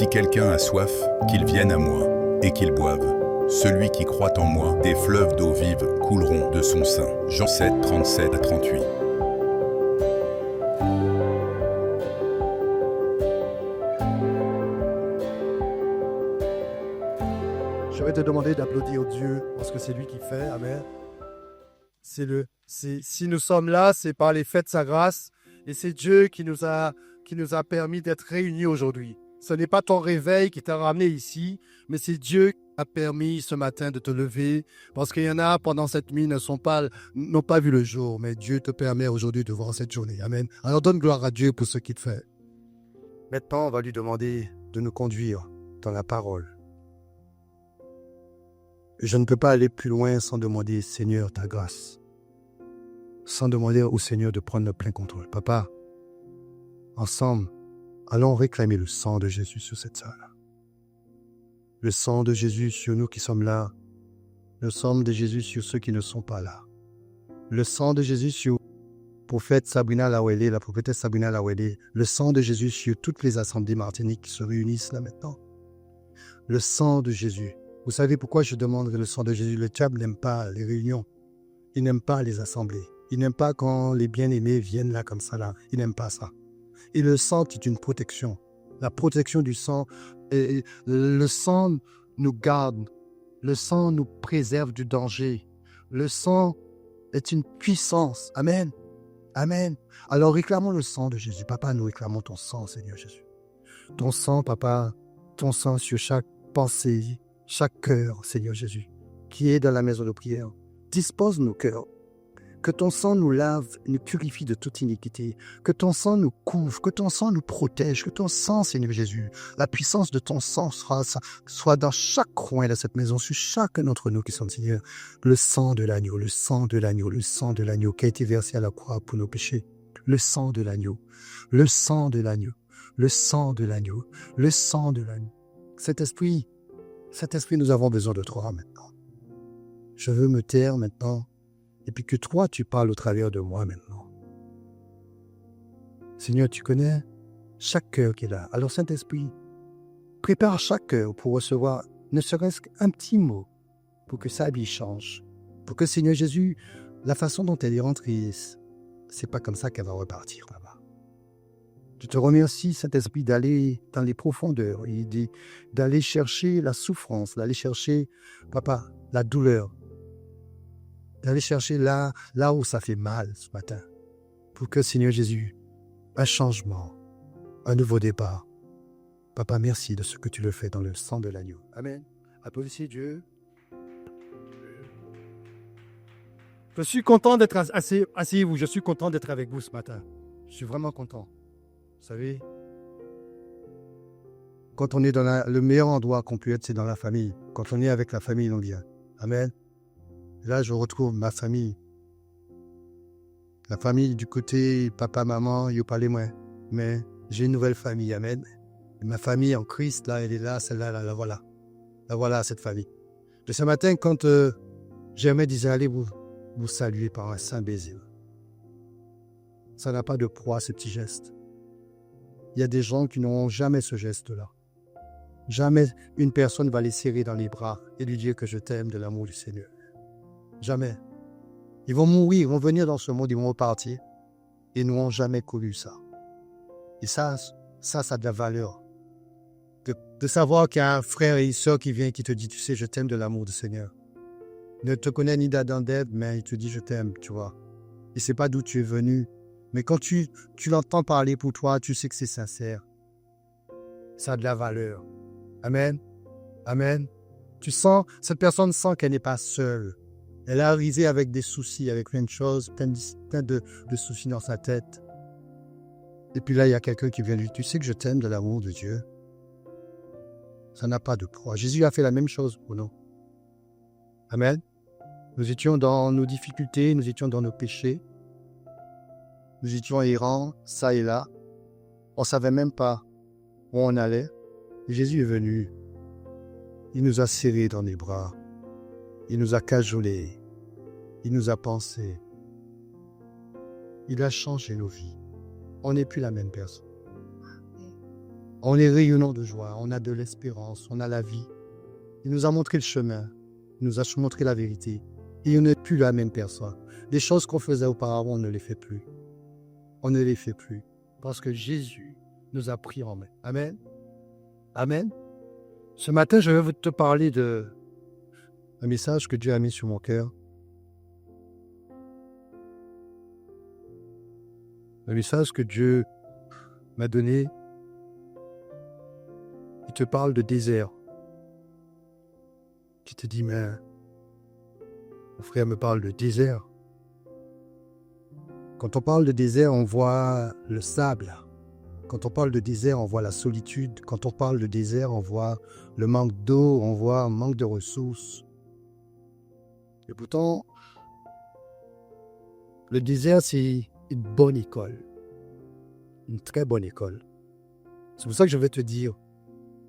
Si quelqu'un a soif, qu'il vienne à moi, et qu'il boive. Celui qui croit en moi, des fleuves d'eau vive couleront de son sein. Jean 7, 37 à 38. Je vais te demander d'applaudir Dieu parce que c'est lui qui fait. Amen. Si nous sommes là, c'est par l'effet de sa grâce et c'est Dieu qui nous a permis d'être réunis aujourd'hui. Ce n'est pas ton réveil qui t'a ramené ici, mais c'est Dieu qui a permis ce matin de te lever parce qu'il y en a pendant cette nuit n'ont pas vu le jour, mais Dieu te permet aujourd'hui de voir cette journée. Amen. Alors donne gloire à Dieu pour ce qu'il fait. Maintenant, on va lui demander de nous conduire dans la parole. Je ne peux pas aller plus loin sans demander, Seigneur, ta grâce. Sans demander au Seigneur de prendre le plein contrôle. Papa, ensemble, allons réclamer le sang de Jésus sur cette salle. Le sang de Jésus sur nous qui sommes là. Le sang de Jésus sur ceux qui ne sont pas là. Le sang de Jésus sur la prophétesse Sabrina Lawele. Le sang de Jésus sur toutes les assemblées martiniques qui se réunissent là maintenant. Le sang de Jésus. Vous savez pourquoi je demande le sang de Jésus? Le diable n'aime pas les réunions. Il n'aime pas les assemblées. Il n'aime pas quand les bien-aimés viennent là comme ça là. Il n'aime pas ça. Et le sang est une protection. La protection du sang. Et le sang nous garde. Le sang nous préserve du danger. Le sang est une puissance. Amen. Amen. Alors réclamons le sang de Jésus. Papa, nous réclamons ton sang, Seigneur Jésus. Ton sang, papa, ton sang sur chaque pensée, chaque cœur, Seigneur Jésus, qui est dans la maison de prière. Dispose nos cœurs. Que ton sang nous lave, nous purifie de toute iniquité. Que ton sang nous couvre, que ton sang nous protège. Que ton sang, Seigneur Jésus, la puissance de ton sang soit dans chaque coin de cette maison, sur chacun d'entre nous qui sont, Seigneur. Le sang de l'agneau, le sang de l'agneau, le sang de l'agneau qui a été versé à la croix pour nos péchés. Le sang de l'agneau, le sang de l'agneau, le sang de l'agneau, le sang de l'agneau. Cet esprit, nous avons besoin de toi maintenant. Je veux me taire maintenant et puis que toi, tu parles au travers de moi maintenant. Seigneur, tu connais chaque cœur qui est là. Alors Saint-Esprit, prépare chaque cœur pour recevoir ne serait-ce qu'un petit mot pour que sa vie change. Pour que, Seigneur Jésus, la façon dont elle est rentrée, c'est pas comme ça qu'elle va repartir là-bas. Je te remercie, Saint-Esprit, d'aller dans les profondeurs et d'aller chercher la souffrance, d'aller chercher, papa, la douleur, d'aller chercher là où ça fait mal ce matin. Pour que, Seigneur Jésus, un changement, un nouveau départ. Papa, merci de ce que tu le fais dans le sang de l'agneau. Amen. Applaudissez Dieu. Je suis content d'être asseyez-vous, je suis content d'être avec vous ce matin. Je suis vraiment content. Vous savez, quand on est dans le meilleur endroit qu'on peut être, c'est dans la famille. Quand on est avec la famille, on vient. Amen. Là, je retrouve ma famille. La famille du côté papa, maman, ils parlaient moins. Mais j'ai une nouvelle famille. Amen. Et ma famille en Christ, là, elle est là, celle-là, la voilà. La voilà, cette famille. De ce matin, quand Germain disait, allez vous saluer par un saint baiser. Ça n'a pas de poids, ce petit geste. Il y a des gens qui n'auront jamais ce geste-là. Jamais une personne va les serrer dans les bras et lui dire que je t'aime de l'amour du Seigneur. Jamais. Ils vont mourir, ils vont venir dans ce monde, ils vont repartir. Ils n'auront jamais connu ça. Et ça a de la valeur. De savoir qu'il y a un frère et une soeur qui vient et qui te dit, tu sais, je t'aime de l'amour du Seigneur. Il ne te connaît ni d'Adam d'Ève, mais il te dit, je t'aime, tu vois. Il ne sait pas d'où tu es venu. Mais quand tu l'entends parler pour toi, tu sais que c'est sincère. Ça a de la valeur. Amen. Amen. Tu sens, cette personne sent qu'elle n'est pas seule. Elle est arrivée avec des soucis, avec plein de choses, plein de soucis dans sa tête. Et puis là, il y a quelqu'un qui vient lui dire, tu sais que je t'aime de l'amour de Dieu. Ça n'a pas de poids. Jésus a fait la même chose pour nous. Amen. Nous étions dans nos difficultés, nous étions dans nos péchés. Nous étions errants, ça et là. On ne savait même pas où on allait. Et Jésus est venu. Il nous a serrés dans les bras. Il nous a cajolés. Il nous a pensés. Il a changé nos vies. On n'est plus la même personne. On est rayonnant de joie, on a de l'espérance, on a la vie. Il nous a montré le chemin, il nous a montré la vérité. Et on n'est plus la même personne. Les choses qu'on faisait auparavant, on ne les fait plus. On ne les fait plus. Parce que Jésus nous a pris en main. Amen. Amen. Ce matin, je vais te parler d'un message que Dieu a mis sur mon cœur. Un message que Dieu m'a donné. Il te parle de désert. Tu te dis, mais mon frère me parle de désert. Quand on parle de désert, on voit le sable. Quand on parle de désert, on voit la solitude. Quand on parle de désert, on voit le manque d'eau, on voit un manque de ressources. Et pourtant, le désert, c'est une bonne école. Une très bonne école. C'est pour ça que je vais te dire,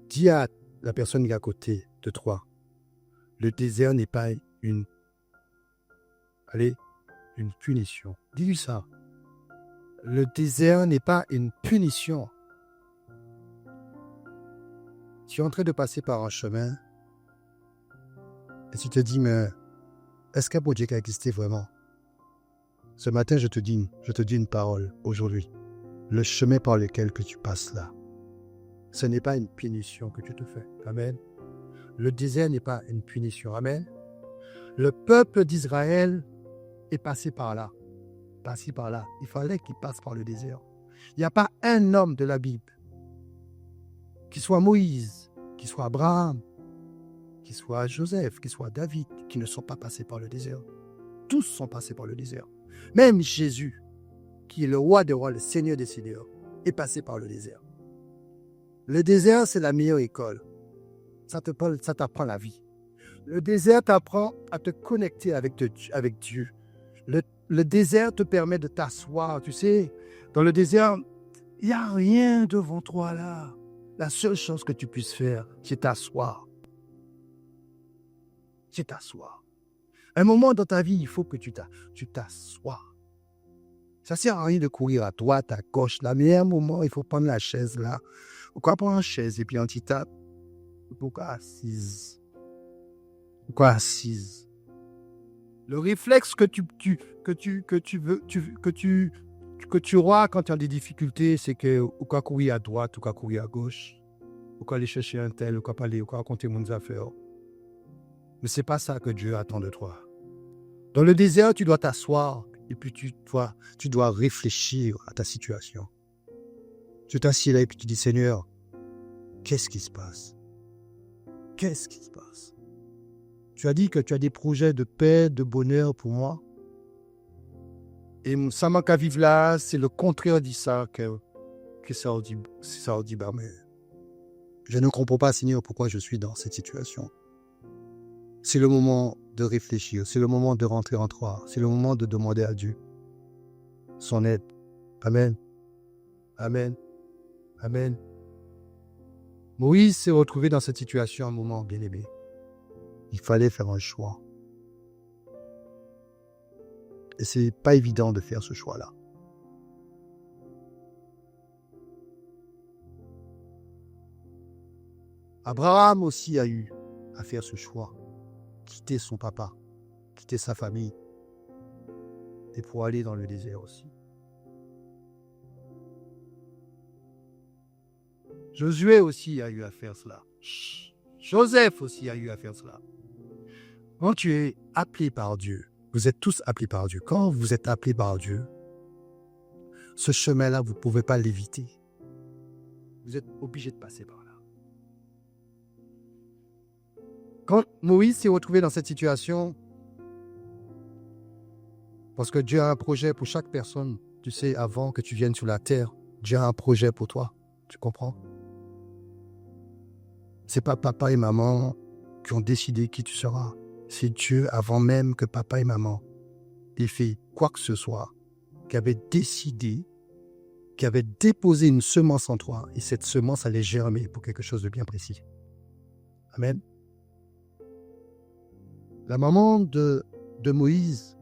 dis à la personne qui est à côté de toi, le désert n'est pas une punition. Dis-lui ça. Le désert n'est pas une punition. Tu es en train de passer par un chemin et tu te dis, mais est-ce qu'un beau Dieu qui a existé vraiment? Ce matin, je te dis une parole aujourd'hui. Le chemin par lequel que tu passes là, ce n'est pas une punition que tu te fais. Amen. Le désert n'est pas une punition. Amen. Le peuple d'Israël est passé par là. Passé par là. Il fallait qu'il passe par le désert. Il n'y a pas un homme de la Bible, qu'il soit Moïse, qu'il soit Abraham, qu'il soit Joseph, qu'il soit David, qui ne sont pas passés par le désert. Tous sont passés par le désert. Même Jésus, qui est le roi des rois, le Seigneur des seigneurs, est passé par le désert. Le désert, c'est la meilleure école. Ça t'apprend la vie. Le désert t'apprend à te connecter avec Dieu. Le désert te permet de t'asseoir. Tu sais, dans le désert, il n'y a rien devant toi là. La seule chose que tu puisses faire, c'est t'asseoir. C'est t'asseoir. Un moment dans ta vie, il faut que tu t'assoies. Ça ne sert à rien de courir à droite, à gauche. Le meilleur moment, il faut prendre la chaise là. Pourquoi prendre une chaise et puis on t'y tape? Pourquoi assise? Pourquoi assise? Le réflexe que tu auras quand tu as des difficultés, c'est que ou quoi courir à droite, ou quoi courir à gauche, ou quoi aller chercher un tel, ou quoi parler, ou quoi raconter mon affaire. Mais c'est pas ça que Dieu attend de toi. Dans le désert, tu dois t'asseoir et puis tu dois réfléchir à ta situation. Tu t'assieds là et puis tu dis, Seigneur, qu'est-ce qui se passe? Qu'est-ce qui se passe? Tu as dit que tu as des projets de paix, de bonheur pour moi. Et ça manque à vivre là, c'est le contraire de ça que ça dit, bah, mais je ne comprends pas, Seigneur, pourquoi je suis dans cette situation. C'est le moment de réfléchir, c'est le moment de rentrer en toi, c'est le moment de demander à Dieu son aide. Amen. Amen. Amen. Moïse s'est retrouvé dans cette situation à un moment, bien-aimé. Il fallait faire un choix. Et c'est pas évident de faire ce choix-là. Abraham aussi a eu à faire ce choix. Quitter son papa, quitter sa famille, et pour aller dans le désert aussi. Josué aussi a eu à faire cela. Joseph aussi a eu à faire cela. Quand tu es appelé par Dieu, vous êtes tous appelés par Dieu. Quand vous êtes appelés par Dieu, ce chemin-là, vous ne pouvez pas l'éviter. Vous êtes obligé de passer par là. Quand Moïse s'est retrouvé dans cette situation, parce que Dieu a un projet pour chaque personne, tu sais, avant que tu viennes sur la terre, Dieu a un projet pour toi. Tu comprends? C'est pas papa et maman qui ont décidé qui tu seras. C'est Dieu, avant même que papa et maman aient fait quoi que ce soit, qui avait décidé, qui avait déposé une semence en toi. Et cette semence allait germer pour quelque chose de bien précis. Amen. La maman de Moïse,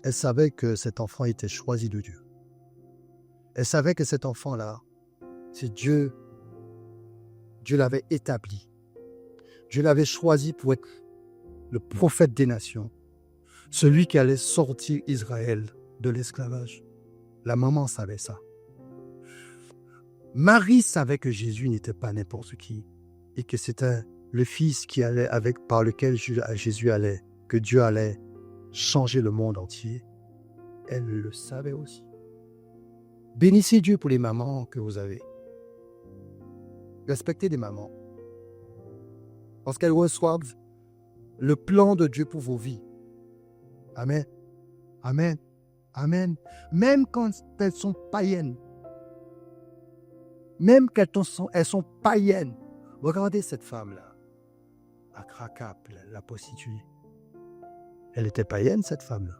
elle savait que cet enfant était choisi de Dieu. Elle savait que cet enfant-là, c'est Dieu Dieu l'avait établi. Dieu l'avait choisi pour être le prophète des nations, celui qui allait sortir Israël de l'esclavage. La maman savait ça. Marie savait que Jésus n'était pas n'importe qui et que c'était le Fils qui allait par lequel Jésus allait, que Dieu allait changer le monde entier. Elle le savait aussi. Bénissez Dieu pour les mamans que vous avez. Respectez les mamans. Parce qu'elles reçoivent le plan de Dieu pour vos vies. Amen. Amen. Amen. Même quand elles sont païennes. Même quand elles sont païennes. Regardez cette femme-là. À Krakap, la prostituée. Elle était païenne, cette femme-là.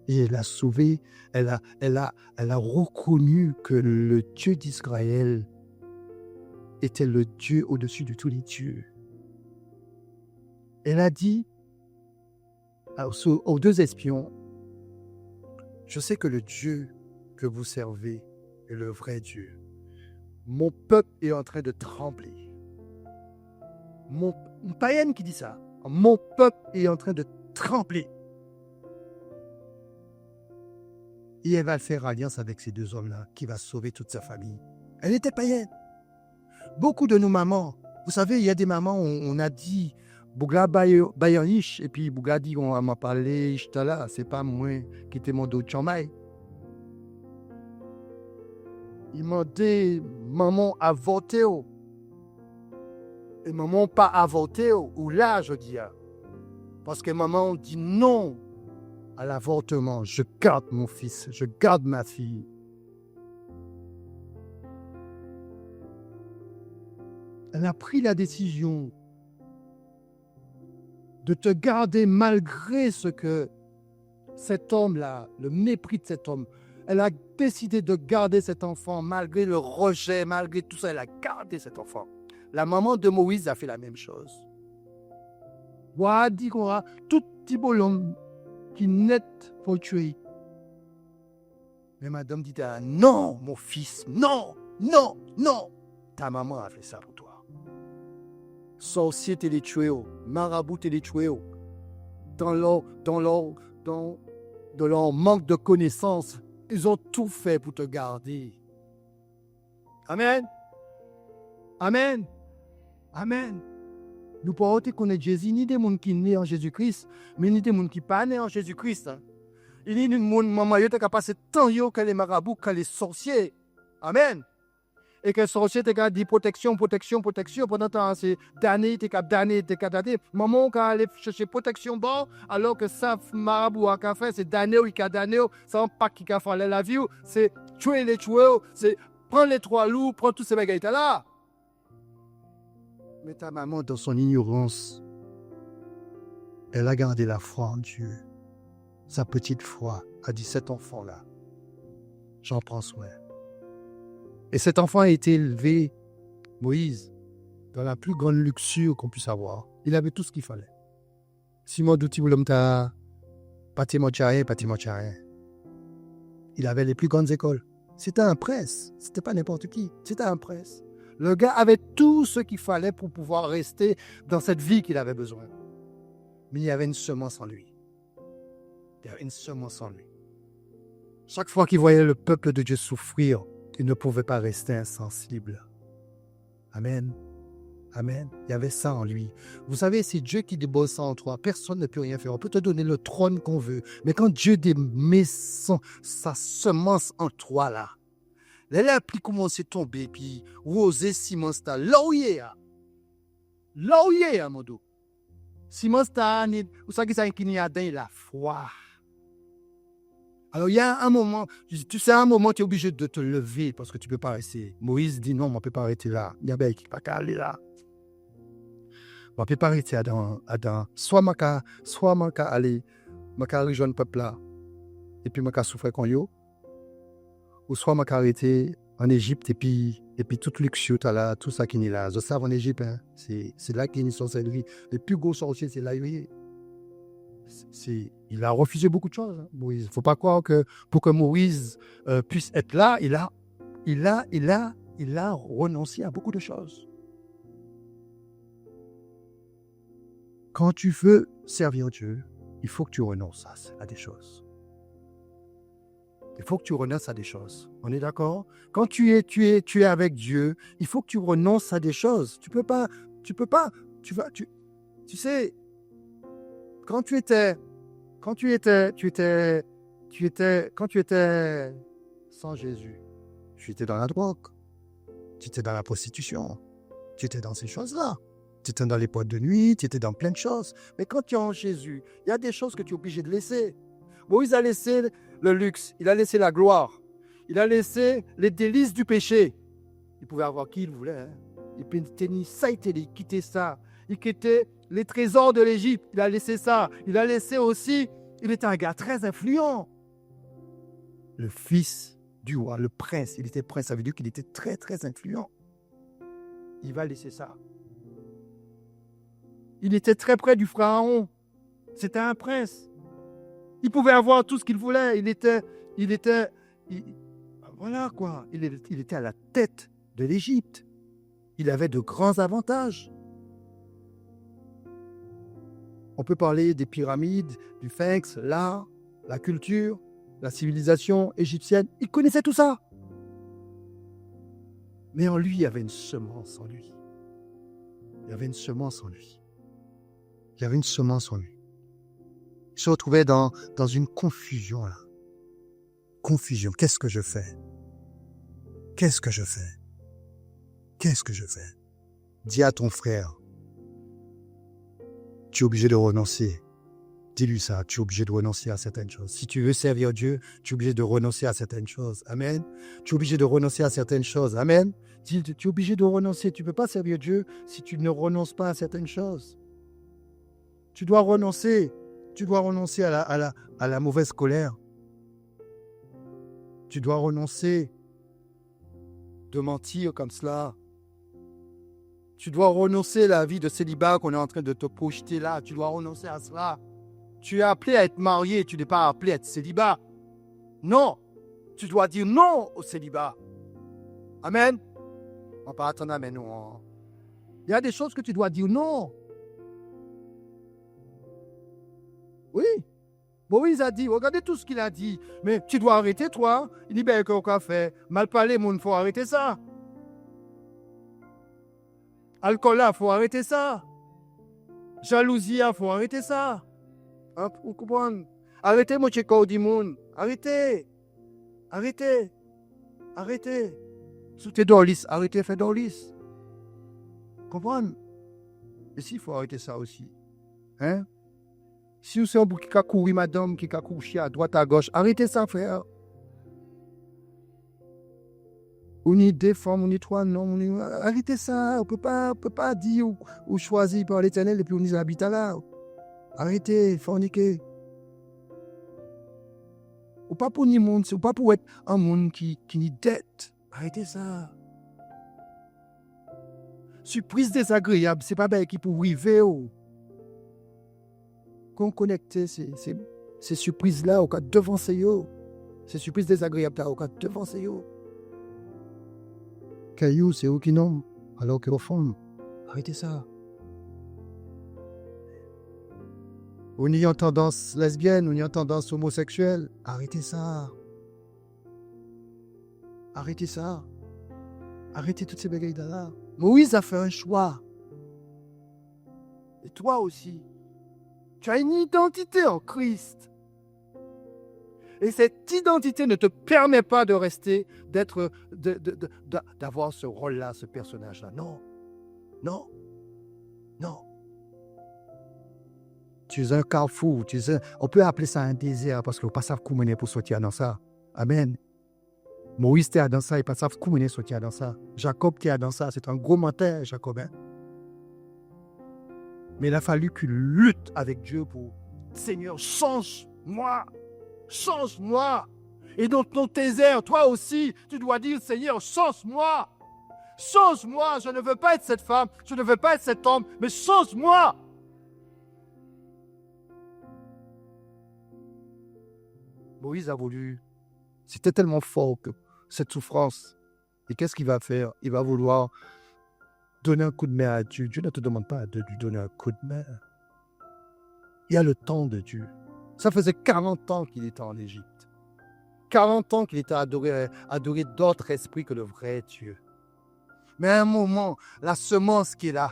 Et elle a sauvé, elle a reconnu que le Dieu d'Israël était le Dieu au-dessus de tous les dieux. Elle a dit aux deux espions, je sais que le Dieu que vous servez est le vrai Dieu. Mon peuple est en train de trembler. Une païenne qui dit ça. Mon peuple est en train de trembler. Et elle va faire alliance avec ces deux hommes-là, qui va sauver toute sa famille. Elle était païenne. Beaucoup de nos mamans, vous savez, il y a des mamans, on a dit, Bougla Bayanish, et puis Bougla dit, on m'a parlé, là, c'est pas moi qui était mon dos de chamaï. Il m'a dit, maman avorté, et maman pas avorté, ou là, je dis, parce que maman dit non à l'avortement. Je garde mon fils, je garde ma fille. Elle a pris la décision de te garder malgré ce que cet homme-là, le mépris de cet homme, elle a décidé de garder cet enfant malgré le rejet, malgré tout ça, elle a gardé cet enfant. La maman de Moïse a fait la même chose. Wadi qu'on a tout petit bolon qui net pour tuer. Mais madame dit, non, mon fils, non, non, non. Ta maman a fait ça pour toi. Sorcier t'es les tué, marabout t'es les tué. Dans leur manque de connaissances, ils ont tout fait pour te garder. Amen. Amen. Amen. Nous pouvons connaître Jésus, ni des gens qui sont nés en Jésus-Christ, mais ni des gens qui ne sont pas nés en Jésus-Christ. Il y a des gens qui ont passé tant de temps que les marabouts, que les sorciers. Amen. Et que les sorciers ont dit protection. Pendant temps, c'est damné, damné. Maman qui a allé chercher protection, bon, alors que ça, marabout a fait, c'est damné, c'est un pas qui a fait la vie, c'est tuer les tueurs, c'est prendre les trois loups, prendre tous ces bagages là. Mais ta maman, dans son ignorance, elle a gardé la foi en Dieu. Sa petite foi a dit, cet enfant-là, j'en prends soin. Et cet enfant a été élevé, Moïse, dans la plus grande luxure qu'on puisse avoir. Il avait tout ce qu'il fallait. Simon Douti Boulomta, Patimochaye. Il avait les plus grandes écoles. C'était un prince. C'était pas n'importe qui. C'était un prince. Le gars avait tout ce qu'il fallait pour pouvoir rester dans cette vie qu'il avait besoin. Mais il y avait une semence en lui. Chaque fois qu'il voyait le peuple de Dieu souffrir, il ne pouvait pas rester insensible. Amen. Amen. Il y avait ça en lui. Vous savez, c'est Dieu qui débose ça en toi. Personne ne peut rien faire. On peut te donner le trône qu'on veut. Mais quand Dieu met sa semence en toi, là a pris commence à tomber, puis oser Simon Sta, là où il est, mon dos. Simon Sta, vous savez qu'il y a dans la foi. Alors, il y a un moment, tu sais, tu es obligé de te lever parce que tu ne peux pas rester. Moïse dit non, on ne peut pas arrêter là. Il y a bien qui ne peut pas aller là. On ne peut pas arrêter Adam. Soit je peux aller, je peux rejoindre le peuple là, et puis je peux souffrir comme yo. Ou soit je peux arrêter en Égypte, et puis toute luxure, tout ça qui est là. Je sais en Égypte, hein, c'est là qu'il y a une sorcellerie. Le plus gros sorcier, c'est là où il est. Il a refusé beaucoup de choses, hein, Moïse. Il ne faut pas croire que pour que Moïse puisse être là, il il a renoncé à beaucoup de choses. Quand tu veux servir Dieu, il faut que tu renonces à des choses. Il faut que tu renonces à des choses. On est d'accord? Quand tu es avec Dieu, il faut que tu renonces à des choses. Tu sais, quand tu étais sans Jésus, tu étais dans la drogue, tu étais dans la prostitution, tu étais dans ces choses-là. Tu étais dans les boîtes de nuit, tu étais dans plein de choses. Mais quand tu es en Jésus, il y a des choses que tu es obligé de laisser. Moïse a laissé le luxe, il a laissé la gloire, il a laissé les délices du péché. Il pouvait avoir qui il voulait. Hein? Il quittait ça. Il quittait les trésors de l'Égypte. Il a laissé ça. Il a laissé aussi, il était un gars très influent. Le fils du roi, le prince, il était prince, ça veut dire qu'il était très, très influent. Il va laisser ça. Il était très près du pharaon. C'était un prince. Il pouvait avoir tout ce qu'il voulait. Voilà quoi. Il était à la tête de l'Égypte. Il avait de grands avantages. On peut parler des pyramides, du sphinx, l'art, la culture, la civilisation égyptienne. Il connaissait tout ça. Mais en lui, il y avait une semence en lui. Il y avait une semence en lui. Il y avait une semence en lui. Il se retrouvait dans une confusion là. Confusion. Qu'est-ce que je fais? Qu'est-ce que je fais? Qu'est-ce que je fais? Dis à ton frère, tu es obligé de renoncer. Dis-lui ça, tu es obligé de renoncer à certaines choses. Si tu veux servir Dieu, tu es obligé de renoncer à certaines choses. Amen. Tu es obligé de renoncer à certaines choses. Amen. Tu es obligé de renoncer. Tu ne peux pas servir Dieu si tu ne renonces pas à certaines choses. Tu dois renoncer. Tu dois renoncer à la mauvaise colère. Tu dois renoncer de mentir comme cela. Tu dois renoncer à la vie de célibat qu'on est en train de te projeter là. Tu dois renoncer à cela. Tu es appelé à être marié, tu n'es pas appelé à être célibat. Non, tu dois dire non au célibat. Amen. On va pas attendre amen. Non. Il y a des choses que tu dois dire non. Oui. Moïse a dit, regardez tout ce qu'il a dit. Mais tu dois arrêter, toi. Il dit, ben, qu'est-ce qu'on fait? Mal parler, il faut arrêter ça. Alcool là, il faut arrêter ça. Jalousie, il faut arrêter ça. Vous comprenez? Arrêtez, mon chéko du monde. Arrêtez. Arrêtez. Arrêtez. Si tu es dorlis, arrêtez, fais dorlis. Comprenez? Et si, il faut arrêter ça aussi. Hein? Si vous êtes un qui a couru, madame, qui a couru à droite, à gauche, arrêtez ça, frère. On y deux femmes, on y trois, non. Arrêtez ça. On ne peut pas dire ou choisir par l'Éternel et puis on y habite là. Arrêtez, forniquer. Ou pas pour ni monde, ou pas pour être un monde qui n'y dette. Arrêtez ça. Surprise désagréable, c'est pas bien qui pour arriver. Qu'on connecte ces surprises-là au cas devant ces ces surprises désagréables-là au cas devant ces Caillou, c'est eux qui n'ont, alors qu'au fond, arrêtez ça. On y a tendance lesbienne, on y a tendance homosexuelle. Arrêtez ça. Arrêtez ça. Arrêtez toutes ces bagailles-là. Moïse a fait un choix. Et toi aussi. Tu as une identité en Christ. Et cette identité ne te permet pas de rester, d'avoir ce rôle-là, ce personnage-là. Non. Non. Non. Tu es un carrefour. On peut appeler ça un désert parce qu'on ne peut pas savoir comment pour sortir dans ça. Amen. Moïse était dans ça, il ne peut pas savoir comment sortir dans ça. Jacob était dans ça. C'est un gros menteur, Jacob. Hein? Mais il a fallu qu'il lutte avec Dieu pour Seigneur, change-moi. Change-moi. Et dans ton désert, toi aussi, tu dois dire Seigneur, change-moi. Change-moi. Je ne veux pas être cette femme. Je ne veux pas être cet homme. Mais change-moi. Moïse a voulu. C'était tellement fort que cette souffrance. Et qu'est-ce qu'il va faire? Il va vouloir donner un coup de main à Dieu. Dieu ne te demande pas de lui donner un coup de main. Il y a le temps de Dieu. Ça faisait 40 ans qu'il était en Égypte. 40 ans qu'il était adoré d'autres esprits que le vrai Dieu. Mais à un moment, la semence qui est là,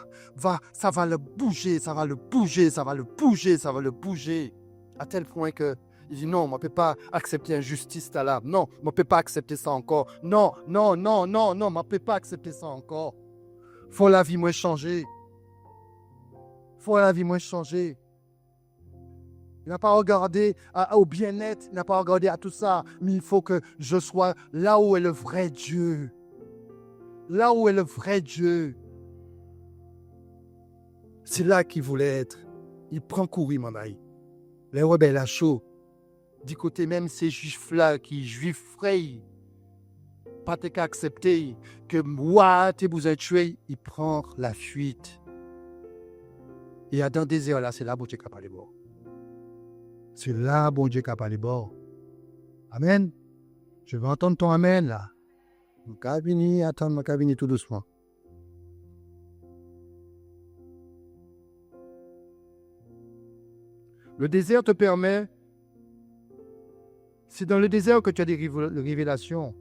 ça va le bouger, ça va le bouger, ça va le bouger, ça va le bouger. À tel point que il dit non, on ne peut pas accepter injustice là. Non, on ne peut pas accepter ça encore. Non, non, non, non, non, on ne peut pas accepter ça encore. Faut la vie moins changer. Faut la vie moins changer. Il n'a pas regardé au bien-être, il n'a pas regardé à tout ça, mais il faut que je sois là où est le vrai Dieu. Là où est le vrai Dieu. C'est là qu'il voulait être. Il prend courir, mon aïe. Les rebelles à chaud. Du côté même ces juifs-là, qui juifs frais, pas qu'à accepter que moi, t'es besoin de tuer, il prend la fuite. Et dans le désert là, c'est là, bon Dieu qui a parlé bord. C'est là, bon Dieu qui a parlé bord. Amen. Je veux entendre ton amen là. Mon cabinet, attends, mon cabinet tout doucement. Le désert te permet, c'est dans le désert que tu as des révélations.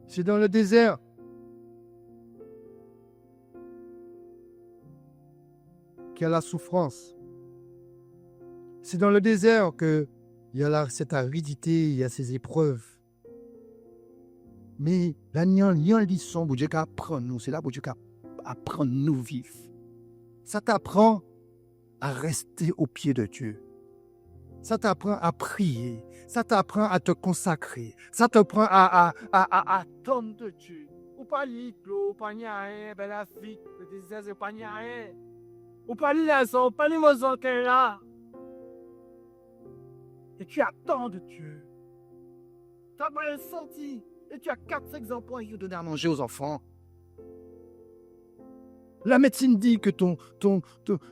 C'est dans le désert qu'il y a la souffrance. C'est dans le désert qu'il y a cette aridité, il y a ces épreuves. Mais là, il y a une leçon pour Dieu qui apprend nous. C'est là pour Dieu qui apprend nous vivre. Ça t'apprend à rester au pied de Dieu. Ça t'apprend à prier. Ça t'apprend à te consacrer. Ça t'apprend à attendre de Dieu. Ou pas l'îlot, ou pas rien, ben la vie, le désert, c'est pas rien. Ou pas l'îlot, ou pas l'îlot qui est là. Et tu attends de Dieu. Tu as pas senti. Et tu as 4-5 emplois à donner à manger aux enfants. La médecine dit que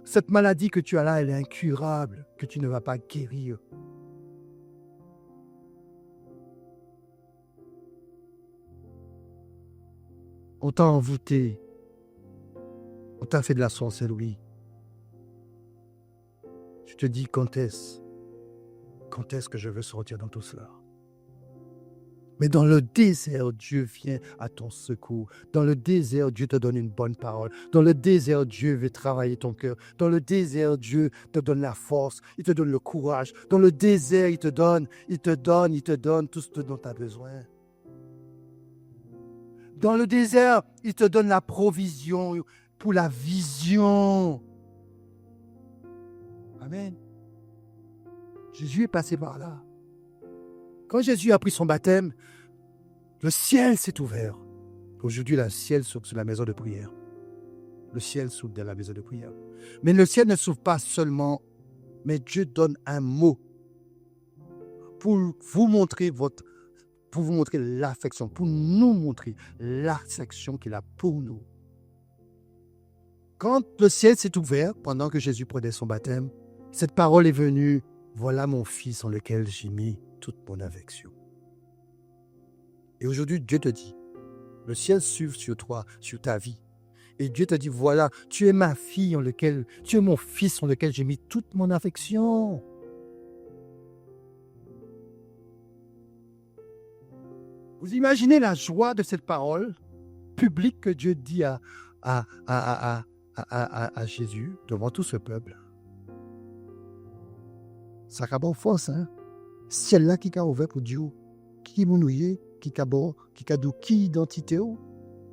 cette maladie que tu as là, elle est incurable, que tu ne vas pas guérir. On t'a envoûté. On t'a fait de la sorcellerie. Tu te dis, quand est-ce que je veux sortir dans tout cela? Mais dans le désert, Dieu vient à ton secours. Dans le désert, Dieu te donne une bonne parole. Dans le désert, Dieu veut travailler ton cœur. Dans le désert, Dieu te donne la force. Il te donne le courage. Dans le désert, il te donne tout ce dont tu as besoin. Dans le désert, il te donne la provision pour la vision. Amen. Jésus est passé par là. Quand Jésus a pris son baptême, le ciel s'est ouvert. Aujourd'hui, le ciel s'ouvre sur la maison de prière. Le ciel s'ouvre dans la maison de prière. Mais le ciel ne s'ouvre pas seulement, mais Dieu donne un mot pour vous montrer l'affection, pour nous montrer l'affection qu'il a pour nous. Quand le ciel s'est ouvert, pendant que Jésus prenait son baptême, cette parole est venue, voilà mon fils en lequel j'ai mis toute mon affection. Et aujourd'hui, Dieu te dit, le ciel s'ouvre sur toi, sur ta vie. Et Dieu te dit, voilà, tu es ma fille tu es mon fils en lequel j'ai mis toute mon affection. Vous imaginez la joie de cette parole publique que Dieu dit à Jésus devant tout ce peuple. Ça a bon force, hein? Ciel-là qui a ouvert pour Dieu, qui mounouye, qui a qui identité,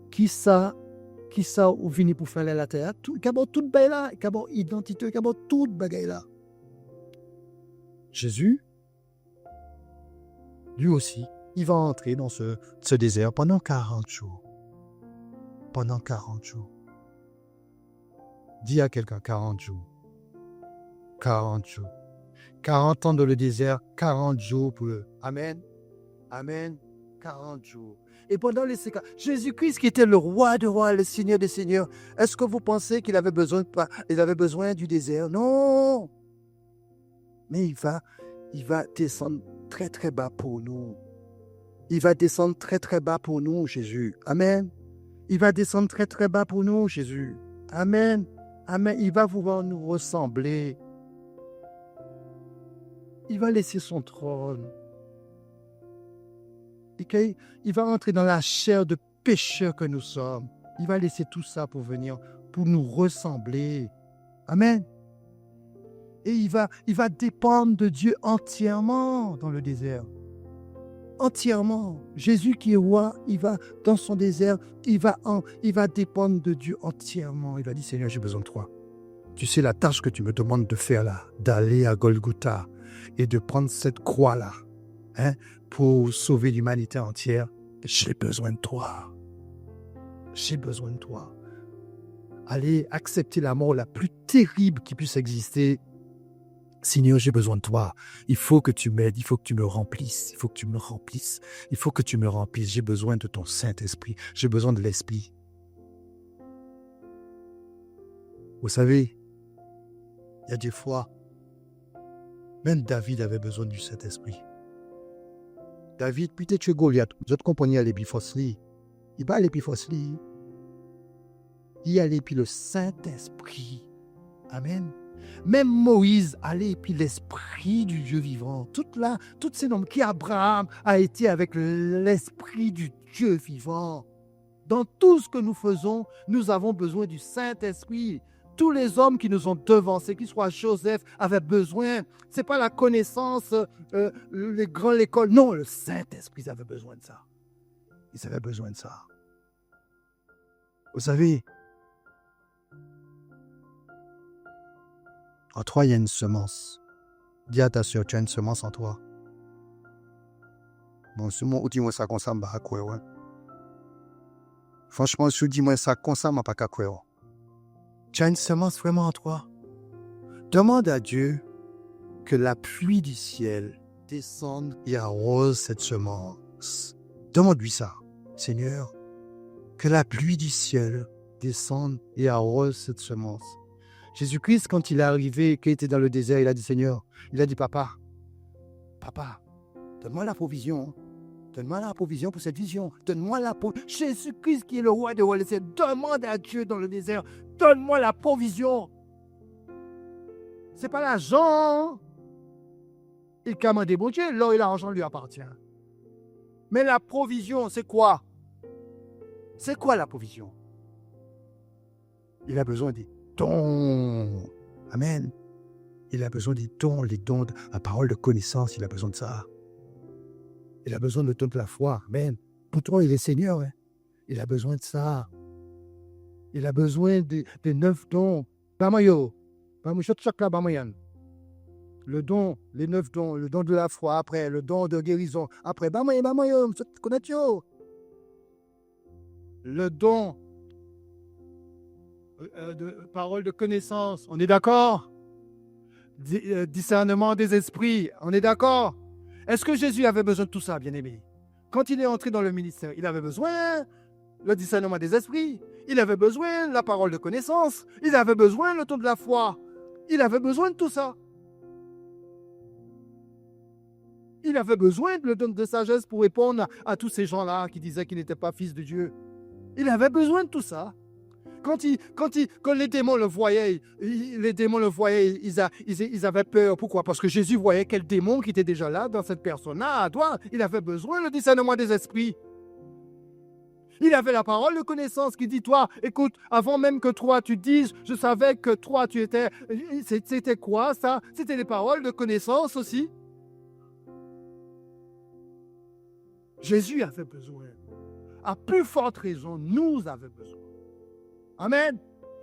qui ça ou vini pour faire la terre, qui a tout bagay là, qui a identité, qui a tout bagay là. Jésus, lui aussi, il va entrer dans ce désert pendant 40 jours. Pendant 40 jours. Dis à quelqu'un 40 jours. 40 jours. 40 ans dans le désert, 40 jours pour eux. Amen. Amen. 40 jours. Et pendant les 50, Jésus-Christ qui était le roi des rois, le Seigneur des seigneurs, est-ce que vous pensez qu'il avait besoin du désert? Non. Mais il va descendre très très bas pour nous. Il va descendre très très bas pour nous, Jésus. Amen. Il va descendre très très bas pour nous, Jésus. Amen. Amen. Il va vouloir nous ressembler. Il va laisser son trône. Et il va entrer dans la chair de pécheurs que nous sommes. Il va laisser tout ça pour venir, pour nous ressembler. Amen. Et il va dépendre de Dieu entièrement dans le désert. Entièrement. Jésus qui est roi, il va dans son désert, il va dépendre de Dieu entièrement. Il va dire, Seigneur, j'ai besoin de toi. Tu sais la tâche que tu me demandes de faire là, d'aller à Golgotha et de prendre cette croix-là, pour sauver l'humanité entière. J'ai besoin de toi. J'ai besoin de toi. Allez accepter la mort la plus terrible qui puisse exister. Seigneur, j'ai besoin de toi. Il faut que tu m'aides, il faut que tu me remplisses, il faut que tu me remplisses, il faut que tu me remplisses. J'ai besoin de ton Saint-Esprit, j'ai besoin de l'Esprit. Vous savez, il y a des fois, même David avait besoin du Saint-Esprit. David, peut-être que Goliath, je te comprenais à l'épifosli. Il va à l'épifosli. Il allait puis le Saint-Esprit. Amen. Même Moïse allait puis l'Esprit du Dieu vivant. Toutes ces noms qui Abraham a été avec l'Esprit du Dieu vivant. Dans tout ce que nous faisons, nous avons besoin du Saint-Esprit. Tous les hommes qui nous ont devancés, qu'ils soient Joseph, avaient besoin. Ce n'est pas la connaissance, l'école. Non, le Saint-Esprit avait besoin de ça. Ils avaient besoin de ça. Vous savez, en toi, il y a une semence. Dis à ta soeur, tu as une semence en toi. Bon, si moi, dis-moi ça comme ça, je crois. Franchement, si tu dis-moi ça comme ça, je ne vais pas croire. Tu as une semence vraiment en toi. Demande à Dieu que la pluie du ciel descende et arrose cette semence. Demande-lui ça, Seigneur, que la pluie du ciel descende et arrose cette semence. Jésus-Christ, quand il est arrivé, qu'il était dans le désert, il a dit, Seigneur, il a dit, Papa, donne-moi la provision. Donne-moi la provision pour cette vision. Donne-moi la provision. Jésus-Christ qui est le roi des rois, demande à Dieu dans le désert, donne-moi la provision. C'est pas l'argent. Il commande bon Dieu, l'or et l'argent lui appartient. Mais la provision, c'est quoi? C'est quoi la provision? Il a besoin des dons. Amen. Il a besoin des dons, les dons, la parole de connaissance, il a besoin de ça. Il a besoin de toute la foi. Amen. Pourtant, il est Seigneur. Il a besoin de ça. Il a besoin des 9 dons. Le don, les 9 dons, le don de la foi, après, le don de guérison, après, le don de parole de connaissance, on est d'accord? Discernement des esprits, on est d'accord? Est-ce que Jésus avait besoin de tout ça, bien-aimé? Quand il est entré dans le ministère, il avait besoin le discernement des esprits, il avait besoin de la parole de connaissance, il avait besoin le don de la foi, il avait besoin de tout ça. Il avait besoin de le don de sagesse pour répondre à tous ces gens-là qui disaient qu'il n'était pas fils de Dieu. Il avait besoin de tout ça. Quand les démons le voyaient, ils avaient peur. Pourquoi? Parce que Jésus voyait quel démon qui était déjà là dans cette personne-là. Toi, il avait besoin du discernement des esprits. Il avait la parole de connaissance qui dit, toi, écoute, avant même que toi tu dises, je savais que toi tu étais... C'était quoi ça? C'était les paroles de connaissance aussi. Jésus avait besoin. À plus forte raison, nous avons besoin. Amen.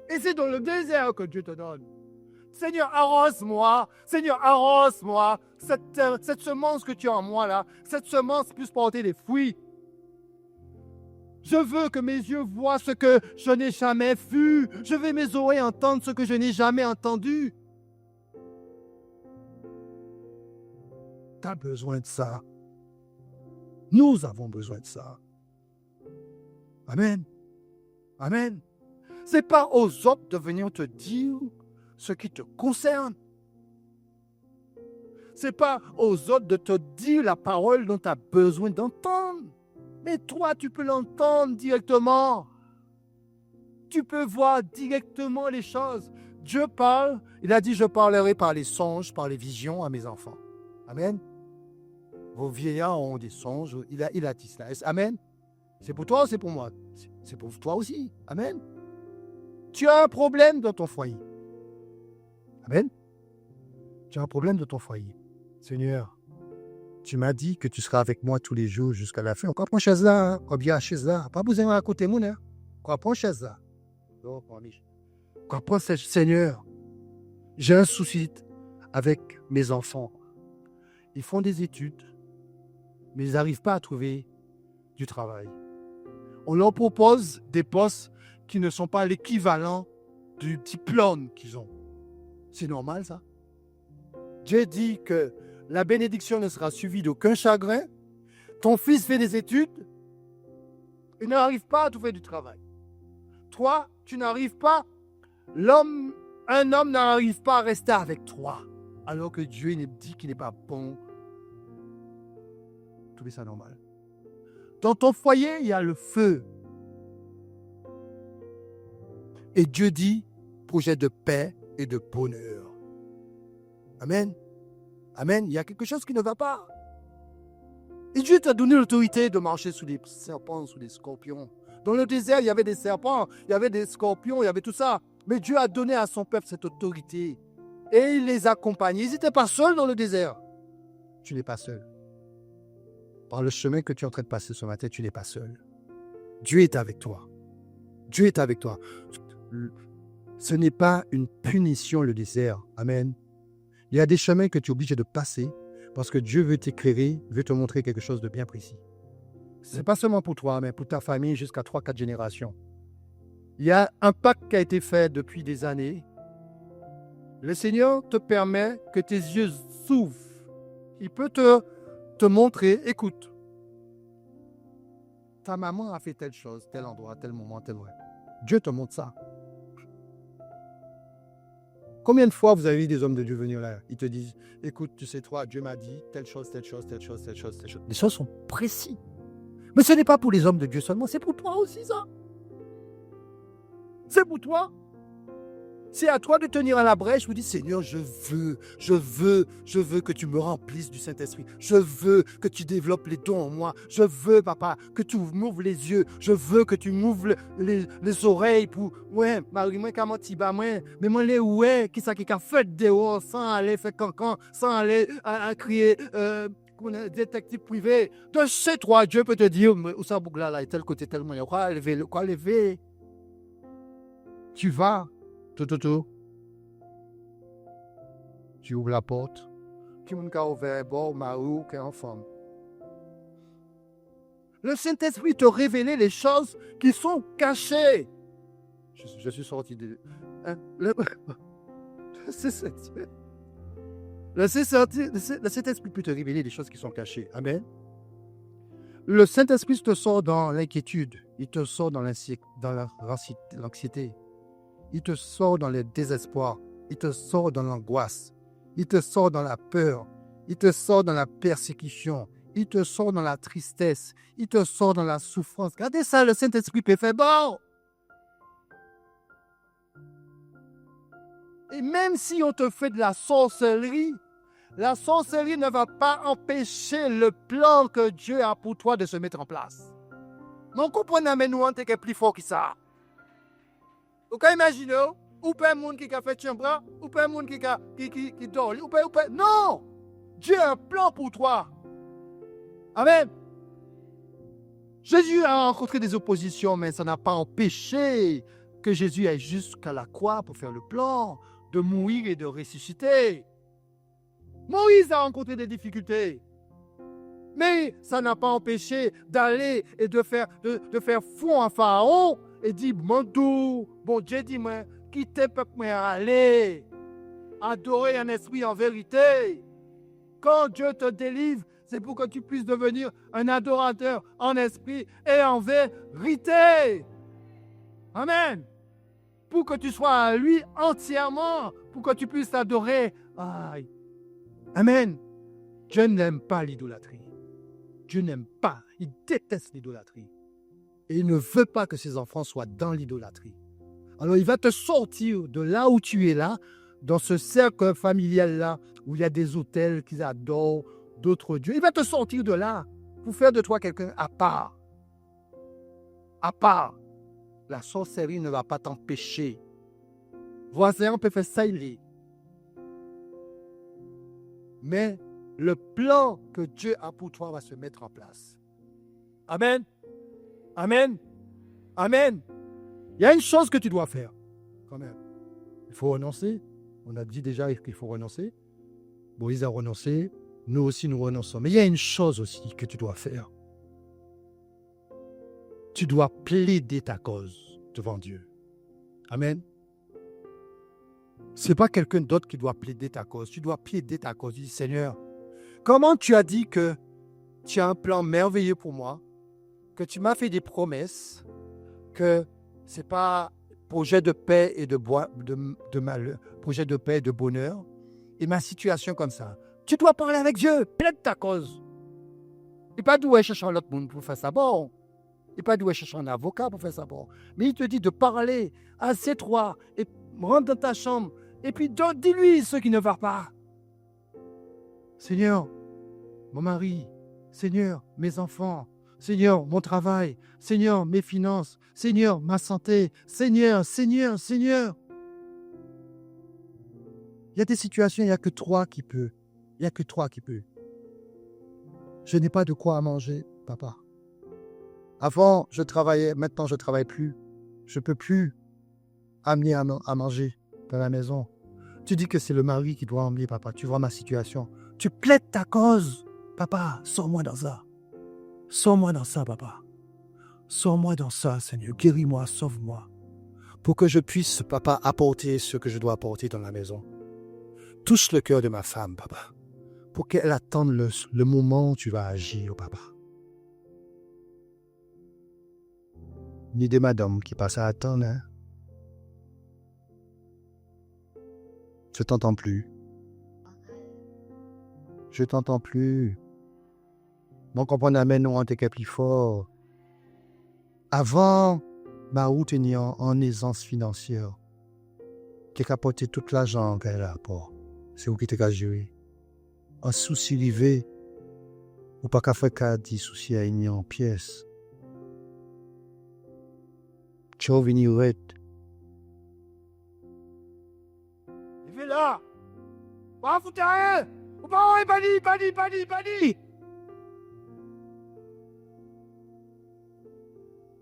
Et c'est dans le désert que Dieu te donne. Seigneur, arrose-moi. Seigneur, arrose-moi. Cette semence que tu as en moi là, cette semence puisse porter des fruits. Je veux que mes yeux voient ce que je n'ai jamais vu. Je veux mes oreilles entendre ce que je n'ai jamais entendu. Tu as besoin de ça. Nous avons besoin de ça. Amen. Amen. Ce n'est pas aux autres de venir te dire ce qui te concerne. Ce n'est pas aux autres de te dire la parole dont tu as besoin d'entendre. Mais toi, tu peux l'entendre directement. Tu peux voir directement les choses. Dieu parle. Il a dit, je parlerai par les songes, par les visions à mes enfants. Amen. Vos vieillards ont des songes. Il a dit cela. Amen. C'est pour toi ou c'est pour moi? C'est pour toi aussi. Amen. Tu as un problème dans ton foyer. Amen. Tu as un problème dans ton foyer. Seigneur, tu m'as dit que tu seras avec moi tous les jours jusqu'à la fin. On comprend chaise là, on bien chaise là. Pas besoin de raconter mon heure. On comprend chaise là. On comprend, Seigneur, j'ai un souci avec mes enfants. Ils font des études, mais ils n'arrivent pas à trouver du travail. On leur propose des postes qui ne sont pas l'équivalent du diplôme qu'ils ont. C'est normal, ça? Dieu dit que la bénédiction ne sera suivie d'aucun chagrin. Ton fils fait des études, il n'arrive pas à trouver du travail. Toi, tu n'arrives pas, un homme n'arrive pas à rester avec toi, alors que Dieu dit qu'il n'est pas bon. Trouvez ça normal. Dans ton foyer, il y a le feu. Et Dieu dit, projet de paix et de bonheur. Amen. Amen. Il y a quelque chose qui ne va pas. Et Dieu t'a donné l'autorité de marcher sous des serpents, sous des scorpions. Dans le désert, il y avait des serpents, il y avait des scorpions, il y avait tout ça. Mais Dieu a donné à son peuple cette autorité. Et il les accompagnait. Ils n'étaient pas seuls dans le désert. Tu n'es pas seul. Par le chemin que tu es en train de passer ce matin, tu n'es pas seul. Dieu est avec toi. Dieu est avec toi. Ce n'est pas une punition, le désert. Amen. Il y a des chemins que tu es obligé de passer parce que Dieu veut t'éclairer, veut te montrer quelque chose de bien précis. Ce n'est pas seulement pour toi, mais pour ta famille jusqu'à 3-4 générations. Il y a un pacte qui a été fait depuis des années. Le Seigneur te permet que tes yeux s'ouvrent. Il peut te montrer, écoute, ta maman a fait telle chose, tel endroit, tel moment, tel vrai. Dieu te montre ça. Combien de fois vous avez vu des hommes de Dieu venir là? Ils te disent, écoute, tu sais toi, Dieu m'a dit telle chose, telle chose, telle chose, telle chose, telle chose. Les choses sont précises. Mais ce n'est pas pour les hommes de Dieu seulement, c'est pour toi aussi ça. C'est pour toi. C'est à toi de tenir à la brèche. Vous dites, Seigneur, je veux que tu me remplisses du Saint-Esprit. Je veux que tu développes les dons en moi. Je veux, papa, que tu m'ouvres les yeux. Je veux que tu m'ouvres les oreilles pour, ouais, Marie-moi, comment tu vas, moi, mais moi, les ouais, qui ça qui a fait dehors sans aller faire cancan, sans aller à crier, détective privé. De chez toi, Dieu peut te dire, où ça boucle là, tel côté, tellement, quoi lever. Tu vas. Tout. Tu ouvres la porte. Qui m'a ouvert, bon, Marou, qui est en forme. Le Saint-Esprit te révèle les choses qui sont cachées. Je suis sorti de... Hein? Le Saint-Esprit peut te révéler des choses qui sont cachées. Amen. Le Saint-Esprit te sort dans l'inquiétude. Il te sort dans l'anxiété. Il te sort dans le désespoir. Il te sort dans l'angoisse. Il te sort dans la peur. Il te sort dans la persécution. Il te sort dans la tristesse. Il te sort dans la souffrance. Regardez ça, le Saint-Esprit peut faire bon. Et même si on te fait de la sorcellerie ne va pas empêcher le plan que Dieu a pour toi de se mettre en place. Non, comprenez, mais nous, on est plus fort que ça. Vous pouvez imaginer, ou pas un monde qui a fait chambre, ou pas un monde qui dort, ou pas. Non! Dieu a un plan pour toi. Amen. Jésus a rencontré des oppositions, mais ça n'a pas empêché que Jésus aille jusqu'à la croix pour faire le plan de mourir et de ressusciter. Moïse a rencontré des difficultés. Mais ça n'a pas empêché d'aller et de faire fond à Pharaon et dire, bon Dieu dit, moi, quittez peuple, moi, allez, adorer un esprit en vérité. Quand Dieu te délivre, c'est pour que tu puisses devenir un adorateur en esprit et en vérité. Amen. Pour que tu sois à lui entièrement, pour que tu puisses adorer. Amen. Dieu n'aime pas l'idolâtrie. Dieu n'aime pas, il déteste l'idolâtrie. Et il ne veut pas que ses enfants soient dans l'idolâtrie. Alors il va te sortir de là où tu es là, dans ce cercle familial-là, où il y a des autels qu'ils adorent, d'autres dieux. Il va te sortir de là pour faire de toi quelqu'un à part. À part. La sorcellerie ne va pas t'empêcher. Voisin, on peut faire ça, il est. Mais le plan que Dieu a pour toi va se mettre en place. Amen. Amen. Amen. Il y a une chose que tu dois faire, quand même. Il faut renoncer. On a dit déjà qu'il faut renoncer. Moïse a renoncé. Nous aussi, nous renonçons. Mais il y a une chose aussi que tu dois faire. Tu dois plaider ta cause devant Dieu. Amen. Ce n'est pas quelqu'un d'autre qui doit plaider ta cause. Tu dois plaider ta cause. Tu dis, Seigneur, comment tu as dit que tu as un plan merveilleux pour moi, que tu m'as fait des promesses, que ce n'est pas projet de paix et de malheur, projet de paix et de bonheur, et ma situation comme ça. Tu dois parler avec Dieu, plaide ta cause. Et pas d'où chercher un autre monde pour faire ça bon. Et pas d'où chercher un avocat pour faire ça bon. Mais il te dit de parler, assieds-toi, et rentre dans ta chambre, et puis dis-lui ce qui ne va pas. Seigneur, mon mari, Seigneur, mes enfants, Seigneur, mon travail, Seigneur, mes finances, Seigneur, ma santé, Seigneur, Seigneur, Seigneur. Il y a des situations, il n'y a que toi qui peux. Il n'y a que toi qui peux. Je n'ai pas de quoi à manger, papa. Avant, je travaillais, maintenant je ne travaille plus. Je ne peux plus amener à manger dans la maison. Tu dis que c'est le mari qui doit emmener, papa. Tu vois ma situation. Tu plaides ta cause. Papa, sors-moi dans ça. Sors-moi dans ça, papa. Sors-moi dans ça, Seigneur. Guéris-moi, sauve-moi. Pour que je puisse, papa, apporter ce que je dois apporter dans la maison. Touche le cœur de ma femme, papa. Pour qu'elle attende le moment où tu vas agir, papa. Ni des madames qui passent à attendre, hein. Je t'entends plus. Je t'entends plus. Mon compagnon amène nous en plus fort. Avant, ma route est en aisance financière. Qui a capoté toute l'argent qu'elle a pour. C'est où qui t'a joué. Un souci rivé. Ou pas qu'à faire qu'à 10 soucis à une en pièces. Tu vas venir red. Il est là. Va foutre rien. Ou pas, bani.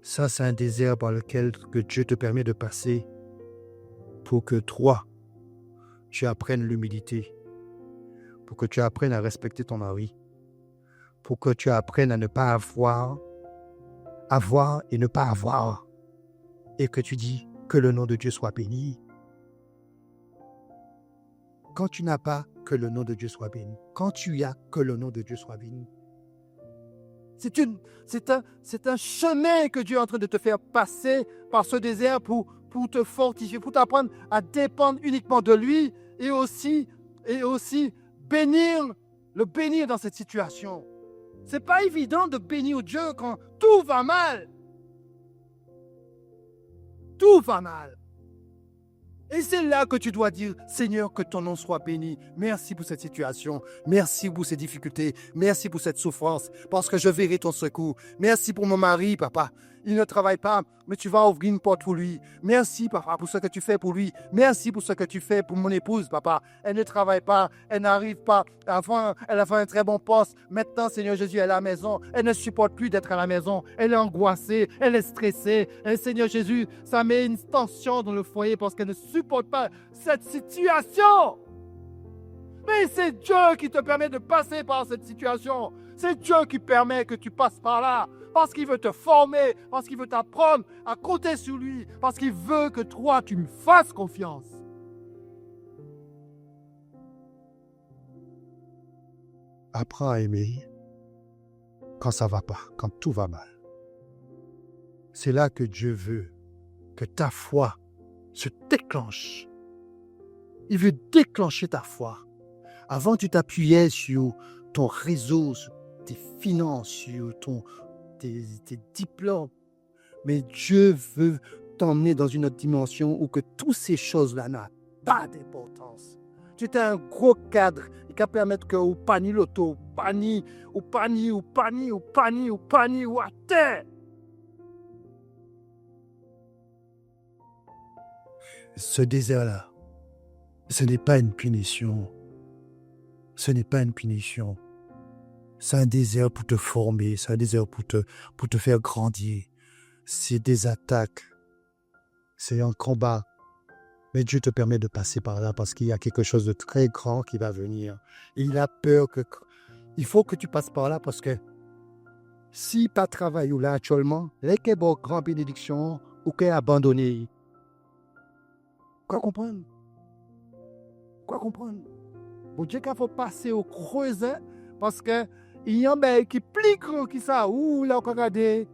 Ça, c'est un désert par lequel que Dieu te permet de passer pour que toi, tu apprennes l'humilité, pour que tu apprennes à respecter ton mari, pour que tu apprennes à ne pas avoir et ne pas avoir, et que tu dis que le nom de Dieu soit béni. Quand tu n'as pas, que le nom de Dieu soit béni. Quand tu as, que le nom de Dieu soit béni. C'est un chemin que Dieu est en train de te faire passer par ce désert pour te fortifier, pour t'apprendre à dépendre uniquement de lui et aussi le bénir dans cette situation. C'est pas évident de bénir Dieu quand tout va mal. Tout va mal. Et c'est là que tu dois dire, Seigneur, que ton nom soit béni. Merci pour cette situation. Merci pour ces difficultés. Merci pour cette souffrance, parce que je verrai ton secours. Merci pour mon mari, papa. Il ne travaille pas, mais tu vas ouvrir une porte pour lui. Merci, papa, pour ce que tu fais pour lui. Merci pour ce que tu fais pour mon épouse, papa. Elle ne travaille pas, elle n'arrive pas. Avant, elle a fait un très bon poste. Maintenant, Seigneur Jésus, elle est à la maison. Elle ne supporte plus d'être à la maison. Elle est angoissée, elle est stressée. Et Seigneur Jésus, ça met une tension dans le foyer parce qu'elle ne supporte pas cette situation. Mais c'est Dieu qui te permet de passer par cette situation. C'est Dieu qui permet que tu passes par là. Parce qu'il veut te former, parce qu'il veut t'apprendre à compter sur lui, parce qu'il veut que toi, tu me fasses confiance. Apprends à aimer quand ça va pas, quand tout va mal. C'est là que Dieu veut que ta foi se déclenche. Il veut déclencher ta foi. Avant, tu t'appuyais sur ton réseau, sur tes finances, sur tes diplômes. Mais Dieu veut t'emmener dans une autre dimension où que toutes ces choses-là n'ont pas d'importance. Tu es un gros cadre qui va permettre que ou pani l'auto, ou pani ou à terre. Ce désert-là, ce n'est pas une punition. Ce n'est pas une punition. C'est un désert pour te former, c'est un désert pour te faire grandir. C'est des attaques, c'est un combat. Mais Dieu te permet de passer par là parce qu'il y a quelque chose de très grand qui va venir. Il a peur que... Il faut que tu passes par là parce que si pas travail ou là actuellement, les qui ont grande bénédiction ou qui abandonné. Quoi comprendre? Quoi comprendre? Bon Dieu qu'il faut passer au creuset parce que il y a un qui plie gros qui ça. Ouh là on peut regarder.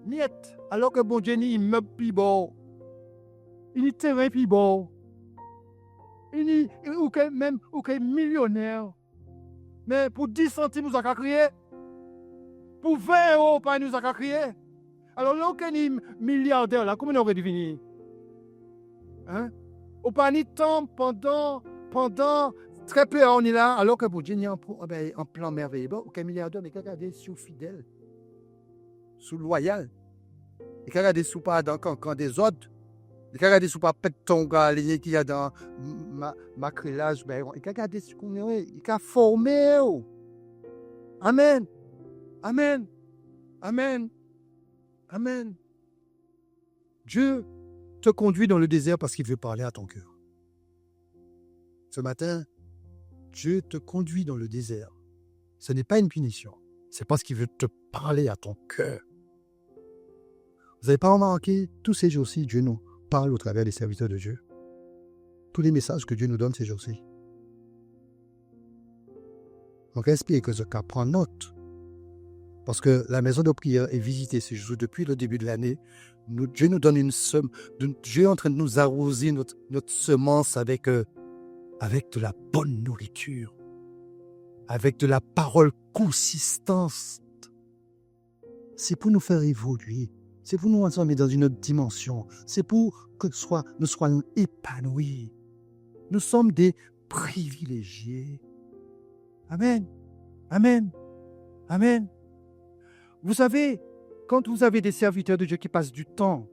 Niet. Alors que bon Dieu il meuble plus bon. Il est terrain plus bon. Il est ou que millionnaire. Mais pour 10 centimes nous a crié. Pour 20 euros pas nous a crié. Alors là on est milliardaire là, comment on aurait dû venir? Hein? Au pas ni temps pendant très peu on est là alors que pour Dieu il y a un plan merveilleux. Bon, aucun milliardaire mais regardez sous fidèle. Sous loyal. Et regardez sous pas dans quand des autres. Regardez sous pas pète ton gars qui y a dans macrélage ben regardez ce qu'on est il a formé. Amen. Amen. Amen. Amen. Dieu te conduit dans le désert parce qu'il veut parler à ton cœur. Ce matin, Dieu te conduit dans le désert. Ce n'est pas une punition. C'est parce qu'il veut te parler à ton cœur. Vous n'avez pas remarqué, tous ces jours-ci, Dieu nous parle au travers des serviteurs de Dieu. Tous les messages que Dieu nous donne ces jours-ci. Donc, inspire que ce cas prend note. Parce que la maison de prière est visitée ces jours depuis le début de l'année. Dieu nous donne une somme. Dieu est en train de nous arroser notre semence avec de la bonne nourriture. Avec de la parole consistante. C'est pour nous faire évoluer. C'est pour nous ensemble dans une autre dimension. C'est pour que nous soyons épanouis. Nous sommes des privilégiés. Amen. Amen. Amen. Vous savez, quand vous avez des serviteurs de Dieu qui passent du temps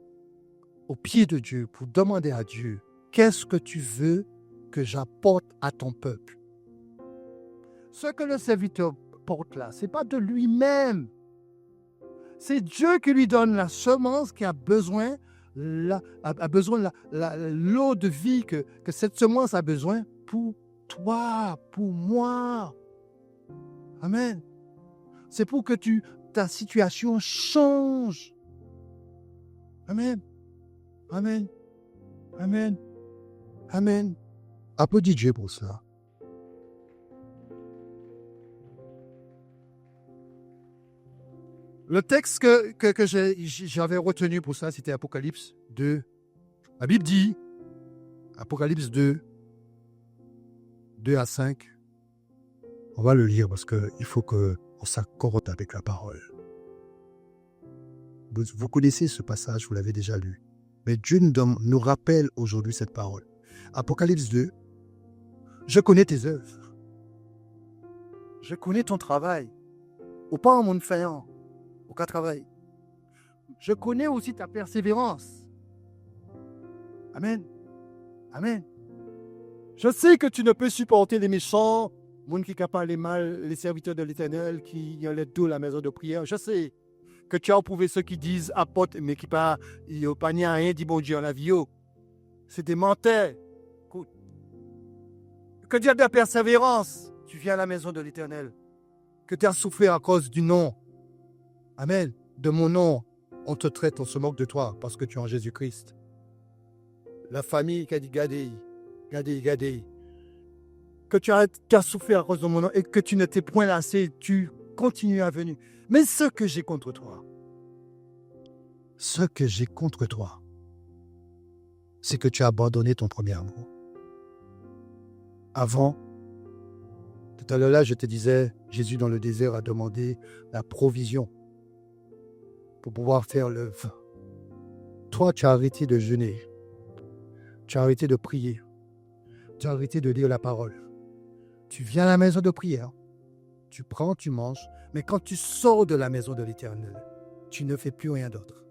au pied de Dieu pour demander à Dieu, qu'est-ce que tu veux que j'apporte à ton peuple? Ce que le serviteur porte là, ce n'est pas de lui-même. C'est Dieu qui lui donne la semence qui a besoin, l'eau de vie que cette semence a besoin pour toi, pour moi. Amen. C'est pour que ta situation change. Amen. Amen. Amen. Amen. Applaudis Dieu pour ça. Le texte que j'avais retenu pour ça, c'était Apocalypse 2. La Bible dit, Apocalypse 2, 2 à 5. On va le lire parce qu'il faut qu'on s'accorde avec la parole. Vous connaissez ce passage, vous l'avez déjà lu. Mais Dieu nous rappelle aujourd'hui cette parole. Apocalypse 2. Je connais tes œuvres. Je connais ton travail. Ou pas en monde faillant. Aucun travail. Je connais aussi ta persévérance. Amen. Amen. Je sais que tu ne peux supporter les méchants, monde qui parle les mal, les serviteurs de l'Éternel, qui ont les dos la maison de prière. Je sais que tu as éprouvé ceux qui disent apôtres, mais qui n'ont pas ni rien dit bon Dieu en la vie. C'est des menteurs. Écoute. Que tu as de la persévérance, tu viens à la maison de l'Éternel. Que tu as souffert à cause du nom. Amen. De mon nom, on te traite, on se moque de toi parce que tu es en Jésus-Christ. La famille qui a dit gadei. Que tu as souffert à cause de mon nom et que tu ne t'es point lassé, tu continues à venir. Mais ce que j'ai contre toi, c'est que tu as abandonné ton premier amour. Avant Tout à l'heure, là, je te disais, Jésus dans le désert a demandé la provision pour pouvoir faire l'œuvre. Toi, tu as arrêté de jeûner. Tu as arrêté de prier. Tu as arrêté de lire la parole. Tu viens à la maison de prière. Tu prends, tu manges. Mais quand tu sors de la maison de l'Éternel, tu ne fais plus rien d'autre.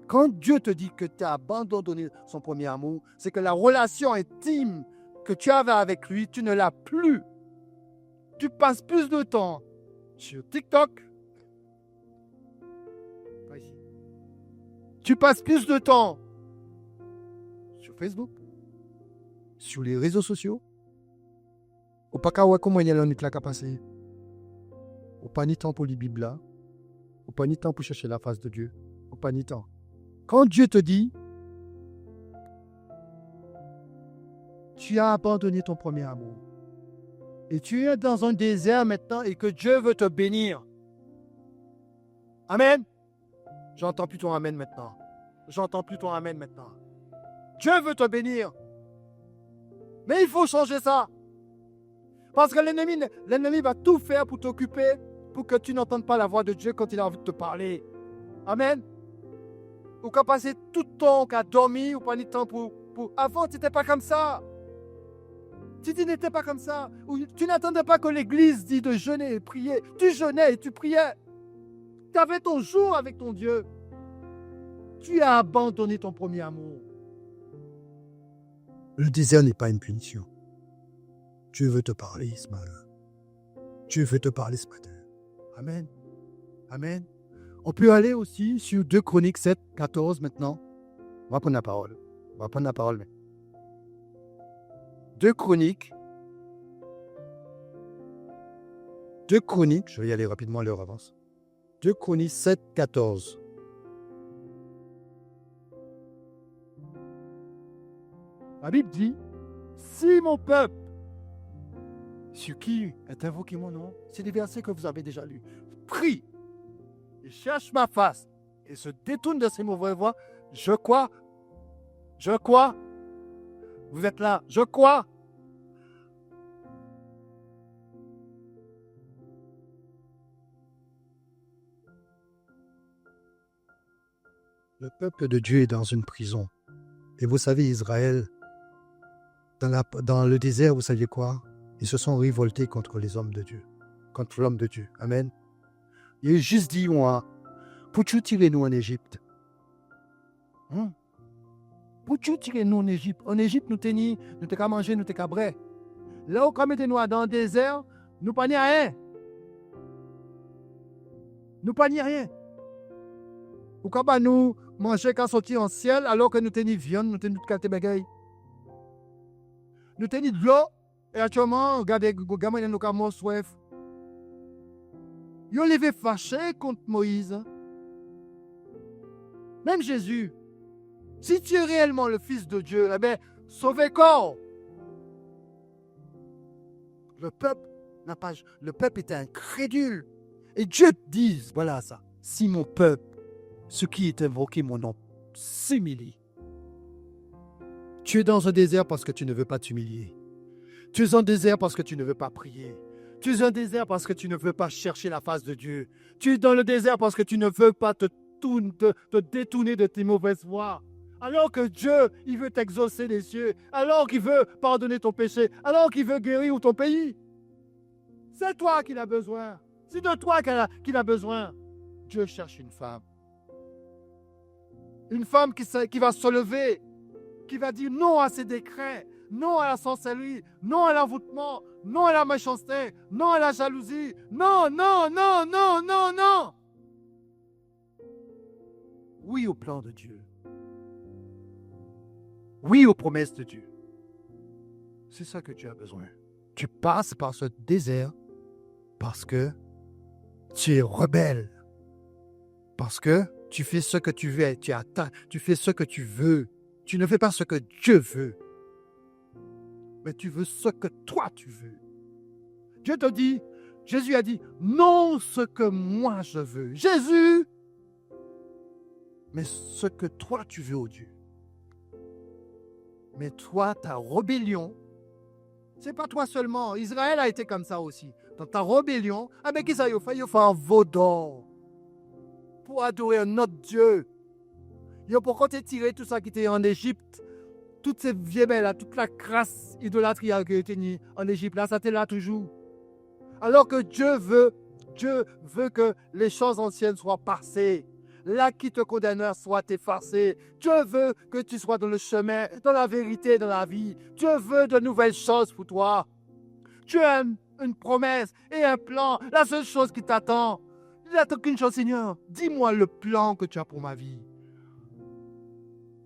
Quand Dieu te dit que tu as abandonné son premier amour, c'est que la relation intime que tu avais avec lui, tu ne l'as plus. Tu passes plus de temps sur TikTok. Pas ici. Tu passes plus de temps sur Facebook, sur les réseaux sociaux. Ou pas qu'à comment il y a l'année qui a passé. Ou pas ni temps pour les Bibles là. Ou pas ni temps pour chercher la face de Dieu. Ou pas ni temps. Quand Dieu te dit, tu as abandonné ton premier amour et tu es dans un désert maintenant et que Dieu veut te bénir. Amen. J'entends plus ton amen maintenant. J'entends plus ton amen maintenant. Dieu veut te bénir. Mais il faut changer ça. Parce que l'ennemi va tout faire pour t'occuper, pour que tu n'entendes pas la voix de Dieu quand il a envie de te parler. Amen. Ou qu'à passer tout le temps qu'à dormir ou pas ni temps pour... Avant, tu n'étais pas comme ça. Tu n'étais pas comme ça. Ou tu n'attendais pas que l'Église dise de jeûner et prier. Tu jeûnais et tu priais. Tu avais ton jour avec ton Dieu. Tu as abandonné ton premier amour. Le désert n'est pas une punition. Dieu veut te parler ce matin. Dieu veut te parler ce matin. Amen. Amen. On peut aller aussi sur 2 Chroniques 7, 14 maintenant. On va prendre la parole. On va prendre la parole. 2 Chroniques. 2 Chroniques. Je vais y aller rapidement, l'heure avance. 2 Chroniques 7, 14. La Bible dit, si mon peuple, sur qui est invoqué mon nom, c'est des versets que vous avez déjà lus, prie et cherche ma face et se détourne de ses mauvaises voies, je crois, vous êtes là, je crois. Le peuple de Dieu est dans une prison. Et vous savez, Israël, dans le désert, vous saviez quoi? Ils se sont révoltés contre les hommes de Dieu, contre l'homme de Dieu. Amen. Il a juste dit, moi, pour tu tirer nous en Égypte. Pour tu tirer nous en Égypte. En Égypte, nous t'es qu'à manger, nous t'es qu'à bré. Là où comme nous dans le désert, nous pas ni rien. Nous pas ni rien. Ou comme nous manger qu'à sortir en ciel, alors que nous t'es ni viande, nous t'es nous qu'à te bagaille. Nous t'es ni de l'eau, et actuellement, regardez, gamin nous qu'à mon soif. Ils ont levé fâché contre Moïse. Même Jésus. Si tu es réellement le Fils de Dieu, eh bien, sauvez corps. Le peuple était incrédule. Et Dieu dit, voilà ça, si mon peuple, ce qui est invoqué mon nom, s'humilie. Tu es dans un désert parce que tu ne veux pas t'humilier. Tu es en désert parce que tu ne veux pas prier. Tu es en désert parce que tu ne veux pas chercher la face de Dieu. Tu es dans le désert parce que tu ne veux pas te détourner de tes mauvaises voies. Alors que Dieu, il veut t'exaucer les cieux. Alors qu'il veut pardonner ton péché. Alors qu'il veut guérir ton pays. C'est toi qu'il a besoin. C'est de toi qu'il a besoin. Dieu cherche une femme. Une femme qui va se lever. Qui va dire non à ses décrets. Non à la sorcellerie, non à l'envoûtement, non à la méchanceté, non à la jalousie. Non, non, non, non, non, non. Oui au plan de Dieu. Oui aux promesses de Dieu. C'est ça que tu as besoin. Tu passes par ce désert parce que tu es rebelle. Parce que tu fais ce que tu veux, tu fais ce que tu veux. Tu ne fais pas ce que Dieu veut. Mais tu veux ce que toi tu veux. Dieu te dit, Jésus a dit, non ce que moi je veux. Jésus, mais ce que toi tu veux, oh Dieu. Mais toi, ta rébellion C'est pas toi seulement. Israël a été comme ça aussi. Dans ta rébellion, avec Isaïe, il a fait un veau d'or pour adorer un autre Dieu. Il a pourquoi t'es tiré tout ça qui était en Égypte, toutes ces vieilles là, toute la crasse idolâtrie qui était en Égypte, là, ça t'est là toujours. Alors que Dieu veut que les choses anciennes soient passées. Là qui te condamnera soit effacé. Dieu veut que tu sois dans le chemin, dans la vérité, dans la vie. Dieu veut de nouvelles choses pour toi. Tu as une promesse et un plan. La seule chose qui t'attend, il n'attend qu'une chose, Seigneur. Dis-moi le plan que tu as pour ma vie.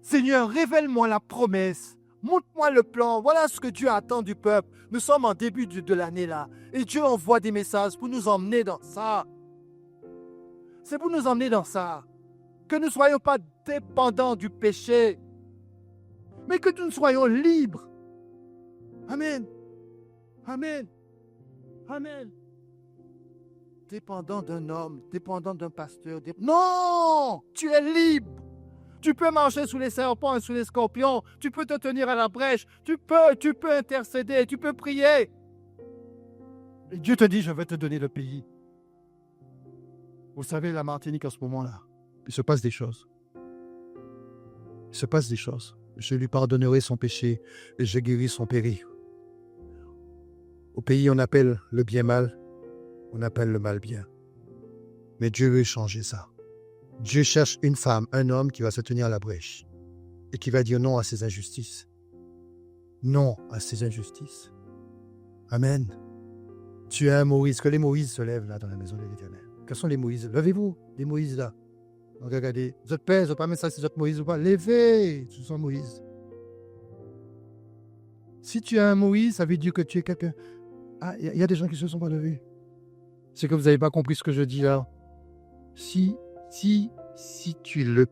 Seigneur, révèle-moi la promesse. Montre-moi le plan. Voilà ce que Dieu attend du peuple. Nous sommes en début de l'année là. Et Dieu envoie des messages pour nous emmener dans ça. C'est pour nous emmener dans ça. Que nous ne soyons pas dépendants du péché, mais que nous soyons libres. Amen. Amen. Amen. Dépendant d'un homme, dépendant d'un pasteur. Non! Tu es libre. Tu peux marcher sous les serpents et sous les scorpions. Tu peux te tenir à la brèche. Tu peux intercéder. Tu peux prier. Et Dieu te dit, je vais te donner le pays. Vous savez, la Martinique en ce moment-là, il se passe des choses. Il se passe des choses. Je lui pardonnerai son péché et je guéris son péri. Au pays, on appelle le bien mal, on appelle le mal bien. Mais Dieu veut changer ça. Dieu cherche une femme, un homme qui va se tenir à la brèche et qui va dire non à ses injustices. Non à ses injustices. Amen. Tu es un Moïse. Que les Moïse se lèvent là dans la maison de l'Éternel. Quels sont les Moïse? Levez-vous, les Moïse là. Donc regardez, vous êtes pères, vous n'avez pas mis ça si vous êtes Moïse ou pas. Levez, tu sont Moïse. Si tu es un Moïse, ça veut dire que tu es quelqu'un. Ah, il y a des gens qui ne se sont pas levés. C'est que vous n'avez pas compris ce que je dis là. Si tu es le...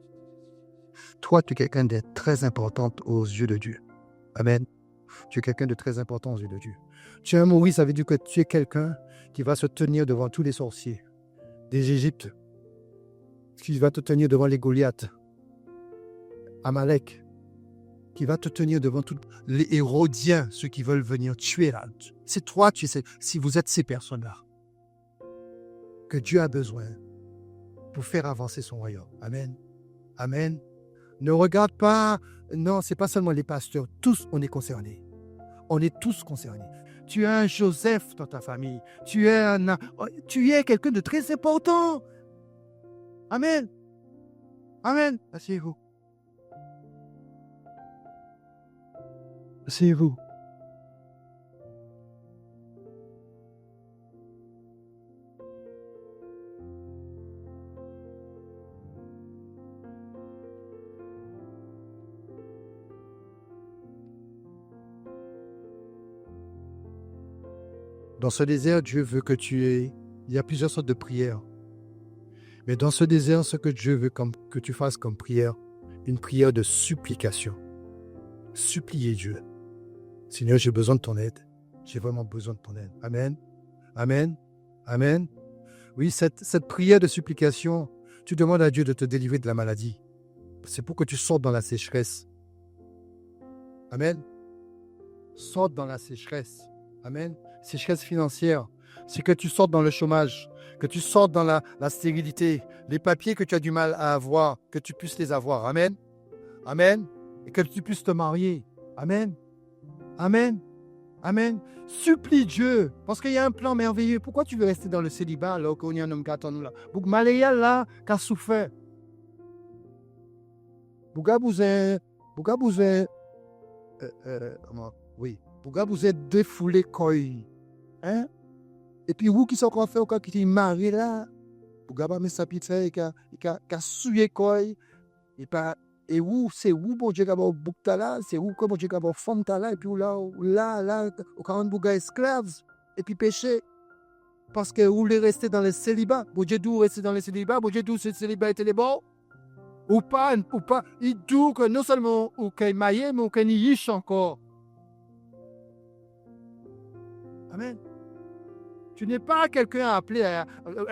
Toi, tu es quelqu'un de très important aux yeux de Dieu. Amen. Tu es quelqu'un de très important aux yeux de Dieu. Tu es un Moïse, ça veut dire que tu es quelqu'un qui va se tenir devant tous les sorciers des Égyptes, qui va te tenir devant les Goliaths, Amalek, qui va te tenir devant tous les Hérodiens, ceux qui veulent venir tuer là. C'est toi, si vous êtes ces personnes-là, que Dieu a besoin pour faire avancer son royaume. Amen. Amen. Ne regarde pas, non, c'est pas seulement les pasteurs, tous on est concernés. On est tous concernés. Tu es un Joseph dans ta famille. Tu es quelqu'un de très important. Amen. Amen. Asseyez-vous. Asseyez-vous. Dans ce désert, Dieu veut que il y a plusieurs sortes de prières. Mais dans ce désert, ce que Dieu veut que tu fasses comme prière, une prière de supplication. Supplier Dieu. Seigneur, j'ai besoin de ton aide. J'ai vraiment besoin de ton aide. Amen. Amen. Amen. Oui, cette prière de supplication, tu demandes à Dieu de te délivrer de la maladie. C'est pour que tu sortes dans la sécheresse. Amen. Sorte dans la sécheresse. Amen. Sécheresse financière. C'est que tu sortes dans le chômage, que tu sortes dans la stérilité, les papiers que tu as du mal à avoir, que tu puisses les avoir. Amen. Amen. Et que tu puisses te marier. Amen. Amen. Amen. Supplie Dieu, parce qu'il y a un plan merveilleux. Pourquoi tu veux rester dans le célibat alors qu'on y a un homme qui attend nous là? Bouk Maléa là, qui a souffert. Bouga vous êtes défoulé quoi? Hein? Et puis vous qui sont encore fait au cas qui est marié là, Bouga pas mais ça pite et qui a souillé quoi? Et où c'est où bon Dieu qui a boukta là, c'est où que bon Dieu qui a femme là et puis là au quand Bouga esclaves et puis péché. Parce que vous voulez rester dans le célibat. Bon Dieu d'où rester dans le célibat, bon Dieu d'où ce célibat était les bon. Ou pas, il dit que non seulement ou qu'il maillé, mais qu'il y yiche encore. Amen. Tu n'es pas quelqu'un appelé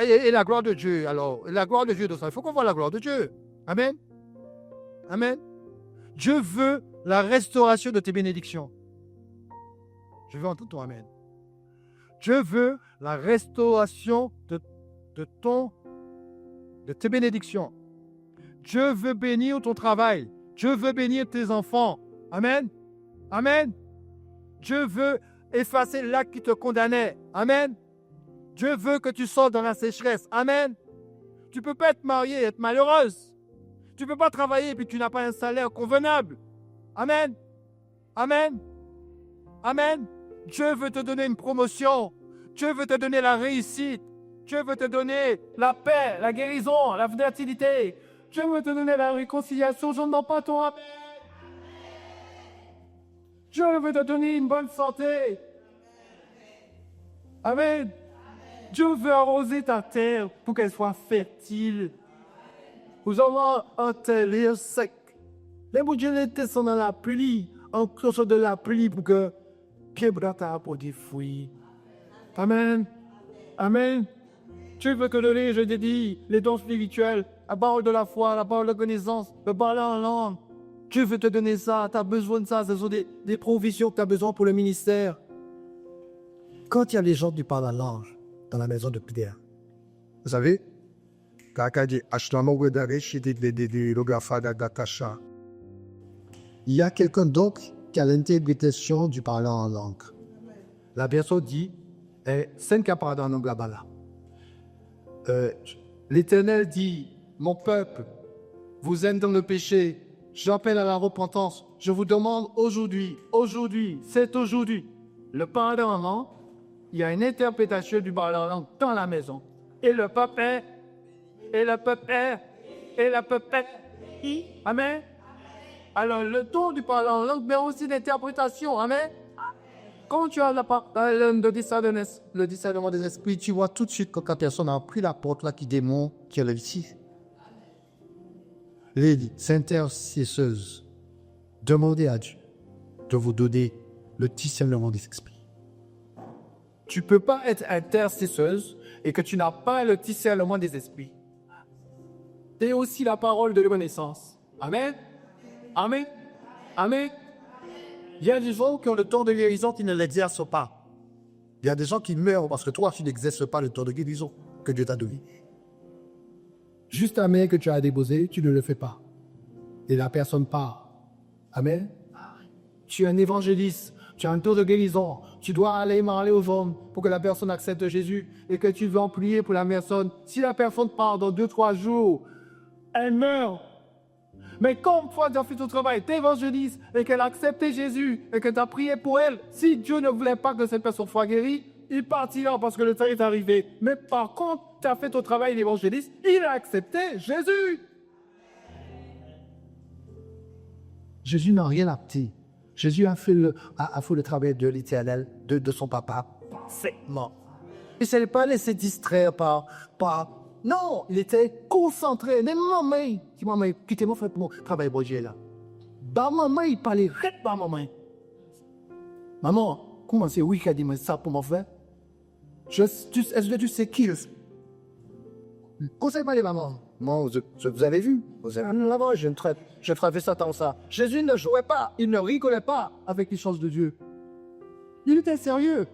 et la gloire de Dieu. Alors, la gloire de Dieu dans ça, il faut qu'on voit la gloire de Dieu. Amen. Amen. Dieu veut la restauration de tes bénédictions. Je veux entendre ton amen. Dieu veut la restauration de tes bénédictions. Dieu veut bénir ton travail. Dieu veut bénir tes enfants. Amen. Amen. Dieu veut effacer l'acte qui te condamnait. Amen. Dieu veut que tu sortes dans la sécheresse. Amen. Tu ne peux pas être mariée et être malheureuse. Tu ne peux pas travailler et puis tu n'as pas un salaire convenable. Amen. Amen. Amen. Dieu veut te donner une promotion. Dieu veut te donner la réussite. Dieu veut te donner la paix, la guérison, la fertilité. Dieu veut te donner la réconciliation. Je ne demande pas ton amen. Dieu veut te donner une bonne santé. Amen. Dieu veut arroser ta terre pour qu'elle soit fertile. Vous avez un terre sec. Les bougies étaient sont dans la pluie, en cause de la pluie pour que Kébrata pour des fruits. Amen. Amen. Tu veux que donner, je t'ai dit, les dons spirituels, la parole de la foi, la parole de connaissance, le parler en langue. Dieu veut te donner ça, tu as besoin de ça, ce sont des provisions que tu as besoin pour le ministère. Quand il y a les gens du parle en langue dans la maison de prière, Vous savez, il y a quelqu'un d'autre qui a l'interprétation du parlant en langue. la personne dit, c'est qu'à parler en langue là-bas là. L'Éternel dit, mon peuple, vous êtes dans le péché, j'appelle à la repentance, je vous demande aujourd'hui, c'est aujourd'hui, le parler en langue, il y a une interprétation du parler en langue dans la maison. Et le peuple est, Amen. Alors, le don du parler en langue, mais aussi l'interprétation. Amen. Quand tu as le discernement des esprits, tu vois tout de suite que quand la personne a pris la porte là qui démontre qu'il y a ici. Les intercesseuses, demandez à Dieu de vous donner le discernement des esprits. Tu ne peux pas être intercesseuse et que tu n'as pas le discernement des esprits. C'est aussi la parole de connaissance. Amen. Amen. Amen. Il y a des gens qui ont le temps de guérison qui ne l'exercent pas. Il y a des gens qui meurent parce que toi, tu n'exerces pas le temps de guérison que Dieu t'a donné. Juste la main que tu as déposée, tu ne le fais pas. Et la personne part. Amen. Tu es un évangéliste, tu as un tour de guérison, tu dois aller parler aux hommes pour que la personne accepte Jésus et que tu veux en prier pour la personne. Si la personne part dans 2-3 jours, elle meurt. Mais comme toi, tu as fait ton travail d'évangéliste et qu'elle a accepté Jésus et que tu as prié pour elle, si Dieu ne voulait pas que cette personne soit guérie, il partira parce que le temps est arrivé. Mais par contre, tu as fait ton travail d'évangéliste, il a accepté Jésus. Jésus n'a rien appris. Jésus a fait le travail de l'Éternel, de son papa, parfaitement. Il ne s'est pas laissé distraire par... Non, il était concentré. Mais maman, quittez-moi pour mon travail pour Dieu là. Bah maman, il parlait rête par maman. Maman, comment c'est oui qui a dit ça pour mon frère? Est-ce que tu sais qui je suis? Conseille pas les mamans. Moi, vous avez vu? Vous avez un avant, je ferais ça tant ça. Jésus ne jouait pas, il ne rigolait pas avec les choses de Dieu. Il était sérieux.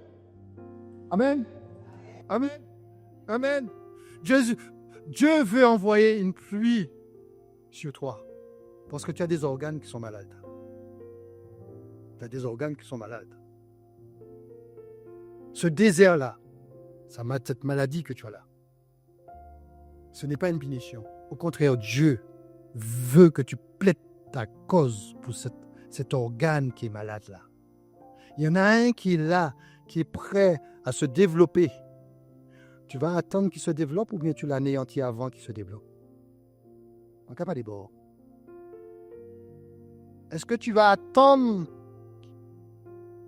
Amen. Amen. Amen. Dieu veut envoyer une pluie sur toi. Parce que tu as des organes qui sont malades. Tu as des organes qui sont malades. Ce désert-là, cette maladie que tu as là, ce n'est pas une punition. Au contraire, Dieu veut que tu plaides ta cause pour cet organe qui est malade là. Il y en a un qui est là, qui est prêt à se développer. Tu vas attendre qu'il se développe ou bien tu l'anéantis avant qu'il se développe? En cas pas des bords. Est-ce que tu vas attendre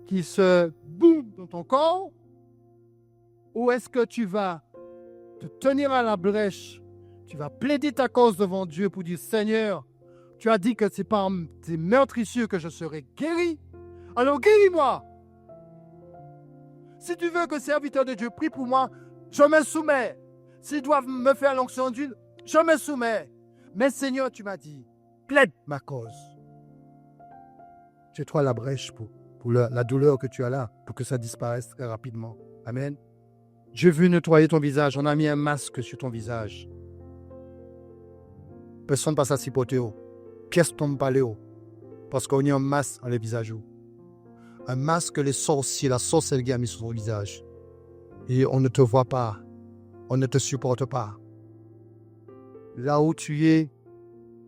qu'il se boum dans ton corps? Ou est-ce que tu vas te tenir à la brèche? Tu vas plaider ta cause devant Dieu pour dire, Seigneur, tu as dit que c'est par tes meurtrissures que je serai guéri. Alors guéris-moi. Si tu veux que serviteur de Dieu prie pour moi, je me soumets. S'ils doivent me faire l'onction d'huile, je me soumets. Mais Seigneur, tu m'as dit, plaide ma cause. Jette-toi la brèche pour pour la douleur que tu as là, pour que ça disparaisse très rapidement. Amen. Dieu veut nettoyer ton visage. On a mis un masque sur ton visage. Personne ne passe à s'y porter. Pièce tombe pas haut. Parce qu'on a un masque dans le visage. Un masque que les sorciers, la sorcellerie a mis sur ton visage. Et on ne te voit pas. On ne te supporte pas. Là où tu es,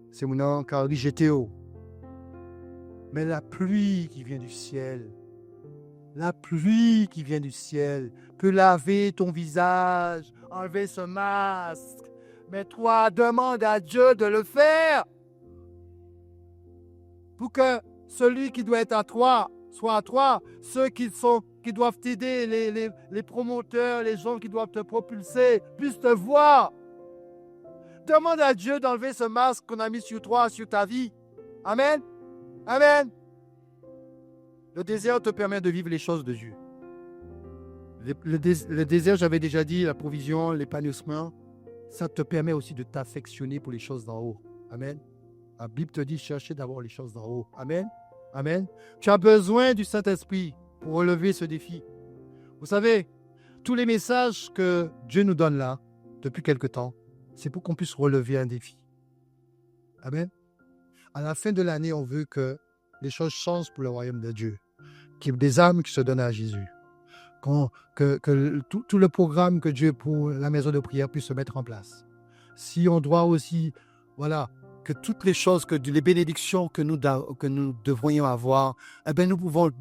c'est mon encore rejeté. Mais la pluie qui vient du ciel, la pluie qui vient du ciel peut laver ton visage, enlever ce masque. Mais toi, demande à Dieu de le faire pour que celui qui doit être à toi soit à toi. Ceux qui doivent t'aider, les promoteurs, les gens qui doivent te propulser, puissent te voir. Demande à Dieu d'enlever ce masque qu'on a mis sur toi, sur ta vie. Amen. Amen. Le désert te permet de vivre les choses de Dieu. Le désert, j'avais déjà dit, la provision, l'épanouissement, ça te permet aussi de t'affectionner pour les choses d'en haut. Amen. La Bible te dit, cherchez d'abord les choses d'en haut. Amen. Amen. Tu as besoin du Saint-Esprit pour relever ce défi. Vous savez, tous les messages que Dieu nous donne là, depuis quelque temps, c'est pour qu'on puisse relever un défi. Amen. À la fin de l'année, on veut que les choses changent pour le royaume de Dieu. Qu'il y ait des âmes qui se donnent à Jésus. Que tout le programme que Dieu pour la maison de prière puisse se mettre en place. Si on doit aussi, voilà, que toutes les choses, les bénédictions que nous devrions avoir, eh bien, nous pouvons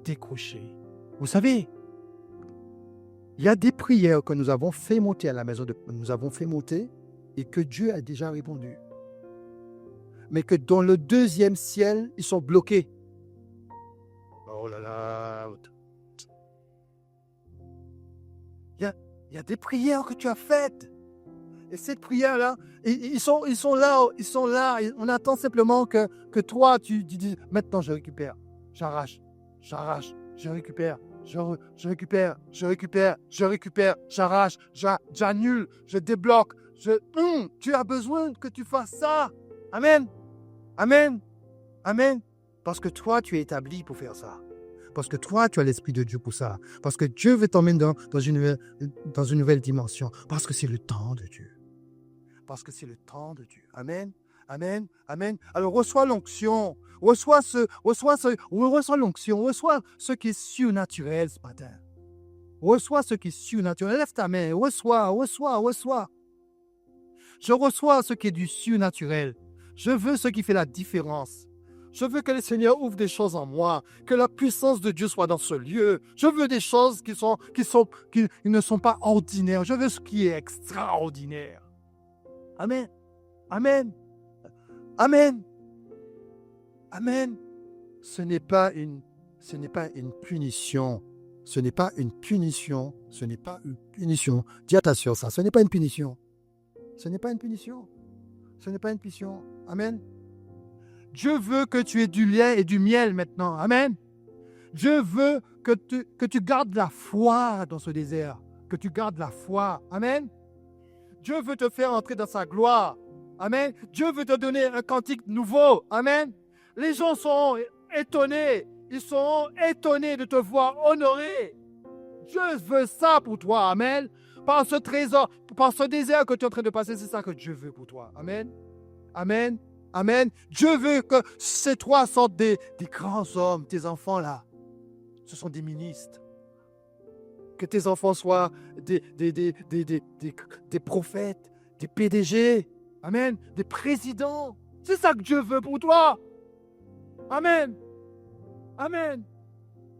décrocher. Vous savez, il y a des prières que nous avons fait monter à la maison nous avons fait monter et que Dieu a déjà répondu. Mais que dans le deuxième ciel, ils sont bloqués. Oh là là. Il y a des prières que tu as faites. Et cette prière-là, ils sont là. On attend simplement que toi, tu dis, maintenant je récupère, j'arrache, je récupère, je récupère, j'arrache, j'annule, je débloque. Tu as besoin que tu fasses ça. Amen. Amen. Amen. Parce que toi, tu es établi pour faire ça. Parce que toi, tu as l'Esprit de Dieu pour ça. Parce que Dieu veut t'emmener dans une nouvelle dimension. Parce que c'est le temps de Dieu. Parce que c'est le temps de Dieu. Amen. Amen. Amen. Alors, reçois l'onction. Reçois l'onction. Reçois ce qui est surnaturel ce matin. Reçois ce qui est surnaturel. Lève ta main. Reçois. Je reçois ce qui est du surnaturel. Je veux ce qui fait la différence. Je veux que le Seigneur ouvre des choses en moi, que la puissance de Dieu soit dans ce lieu. Je veux des choses qui ne sont pas ordinaires. Je veux ce qui est extraordinaire. Amen. Amen. Amen. Amen. Ce n'est pas une punition. Ce n'est pas une punition. Ce n'est pas une punition. Dis à ta sœur ça. Ce n'est pas une punition. Ce n'est pas une punition. Ce n'est pas une punition. Amen. Dieu veut que tu aies du lait et du miel maintenant. Amen. Dieu veut que tu gardes la foi dans ce désert. Que tu gardes la foi. Amen. Dieu veut te faire entrer dans sa gloire. Amen. Dieu veut te donner un cantique nouveau. Amen. Les gens sont étonnés. Ils sont étonnés de te voir honoré. Dieu veut ça pour toi. Amen. Par ce trésor, par ce désert que tu es en train de passer, c'est ça que Dieu veut pour toi. Amen. Amen. Amen. Dieu veut que ces trois sortes des grands hommes, tes enfants là, ce sont des ministres. Que tes enfants soient des prophètes, des PDG, amen, des présidents. C'est ça que Dieu veut pour toi. Amen. Amen.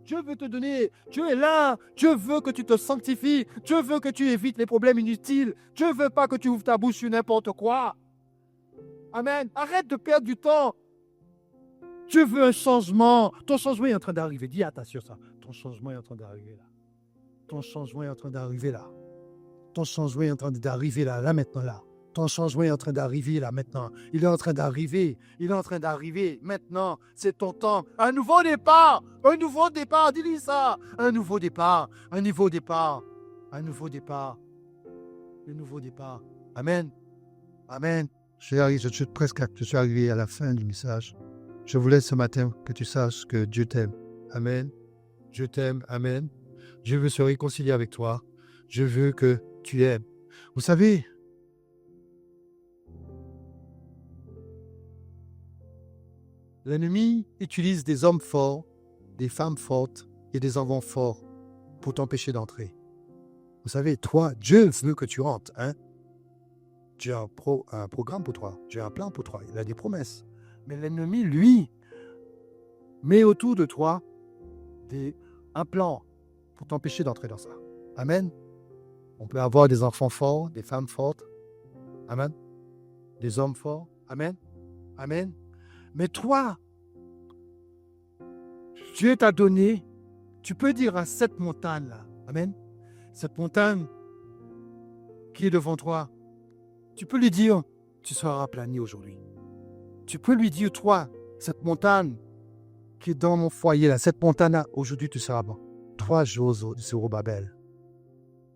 Dieu veut te donner. Dieu est là. Dieu veut que tu te sanctifies. Dieu veut que tu évites les problèmes inutiles. Dieu veut pas que tu ouvres ta bouche sur n'importe quoi. Amen. Arrête de perdre du temps. Dieu veut un changement. Ton changement est en train d'arriver. Dis attention ça. Ton changement est en train d'arriver là. Ton changement est en train d'arriver là. Ton changement est en train d'arriver là. Là maintenant là. Ton changement est en train d'arriver là maintenant. Il est en train d'arriver. Il est en train d'arriver maintenant. C'est ton temps. Un nouveau départ. Un nouveau départ. Dis-lui ça. Un nouveau départ. Un nouveau départ. Un nouveau départ. Un nouveau départ. Amen. Amen. Je suis arrivé à la fin du message. Je voulais ce matin que tu saches que Dieu t'aime. Amen. Je t'aime. Amen. Dieu veut se réconcilier avec toi. Je veux que tu aimes. Vous savez, l'ennemi utilise des hommes forts, des femmes fortes et des enfants forts pour t'empêcher d'entrer. Vous savez, toi, Dieu veut que tu rentres. Hein? Dieu a un programme pour toi. Dieu a un plan pour toi. Il a des promesses. Mais l'ennemi, lui, met autour de toi un plan pour t'empêcher d'entrer dans ça. Amen. On peut avoir des enfants forts, des femmes fortes. Amen. Des hommes forts. Amen. Amen. Mais toi, Dieu t'a donné, tu peux dire à cette montagne-là, amen, cette montagne qui est devant toi, tu peux lui dire, tu seras aplani aujourd'hui. Tu peux lui dire, toi, cette montagne qui est dans mon foyer, là, cette montagne-là, aujourd'hui, tu seras bon. Toi, Zorobabel,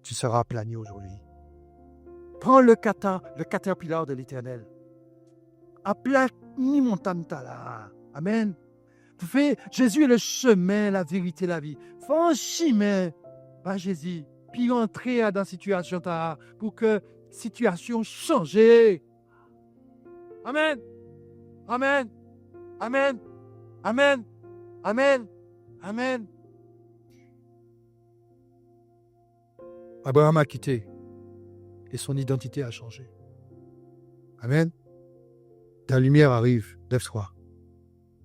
tu seras aplani aujourd'hui. Prends le caterpillar de l'Éternel. Aplani montagne là. Amen. Jésus est le chemin, la vérité, la vie. Fais un chemin par Jésus. Puis entrer dans la situation pour que la situation change. Amen. Amen. Amen. Amen. Amen. Amen. Abraham a quitté et son identité a changé. Amen. Ta lumière arrive, lève-toi.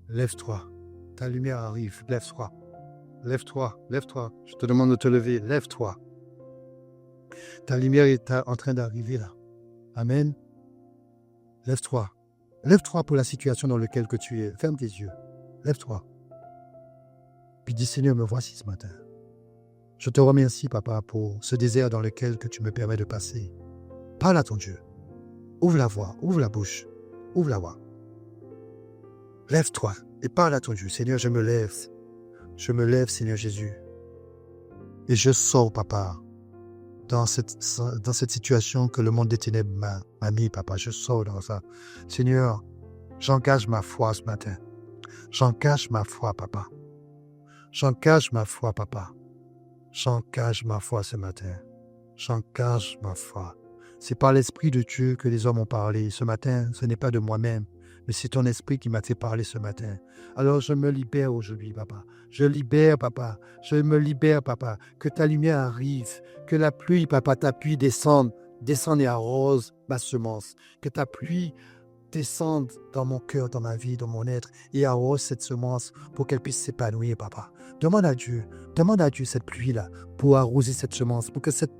Lève-toi. Ta lumière arrive, lève-toi. Lève-toi, lève-toi. Je te demande de te lever, lève-toi. Ta lumière est en train d'arriver là. Amen. Lève-toi. Lève-toi pour la situation dans laquelle que tu es. Ferme tes yeux. Lève-toi. Puis dis, Seigneur, me voici ce matin. Je te remercie, Papa, pour ce désert dans lequel que tu me permets de passer. Parle à ton Dieu. Ouvre la voie, ouvre la bouche. Ouvre la voie. Lève-toi et parle à ton Dieu. Seigneur, je me lève. Je me lève, Seigneur Jésus. Et je sors, Papa, dans cette situation que le monde des ténèbres m'a mis, Papa. Je sors dans ça. Seigneur, j'engage ma foi ce matin. J'engage ma foi, Papa. J'engage ma foi, Papa. J'engage ma foi ce matin. J'engage ma foi. C'est par l'Esprit de Dieu que les hommes ont parlé. Ce matin, ce n'est pas de moi-même, mais c'est ton Esprit qui m'a fait parler ce matin. Alors je me libère aujourd'hui, Papa. Je libère, Papa. Je me libère, Papa. Que ta lumière arrive. Que la pluie, Papa, ta pluie descende et arrose ma semence. Que ta pluie descende dans mon cœur, dans ma vie, dans mon être, et arrose cette semence pour qu'elle puisse s'épanouir, Papa. Demande à Dieu cette pluie-là pour arroser cette semence, pour que cette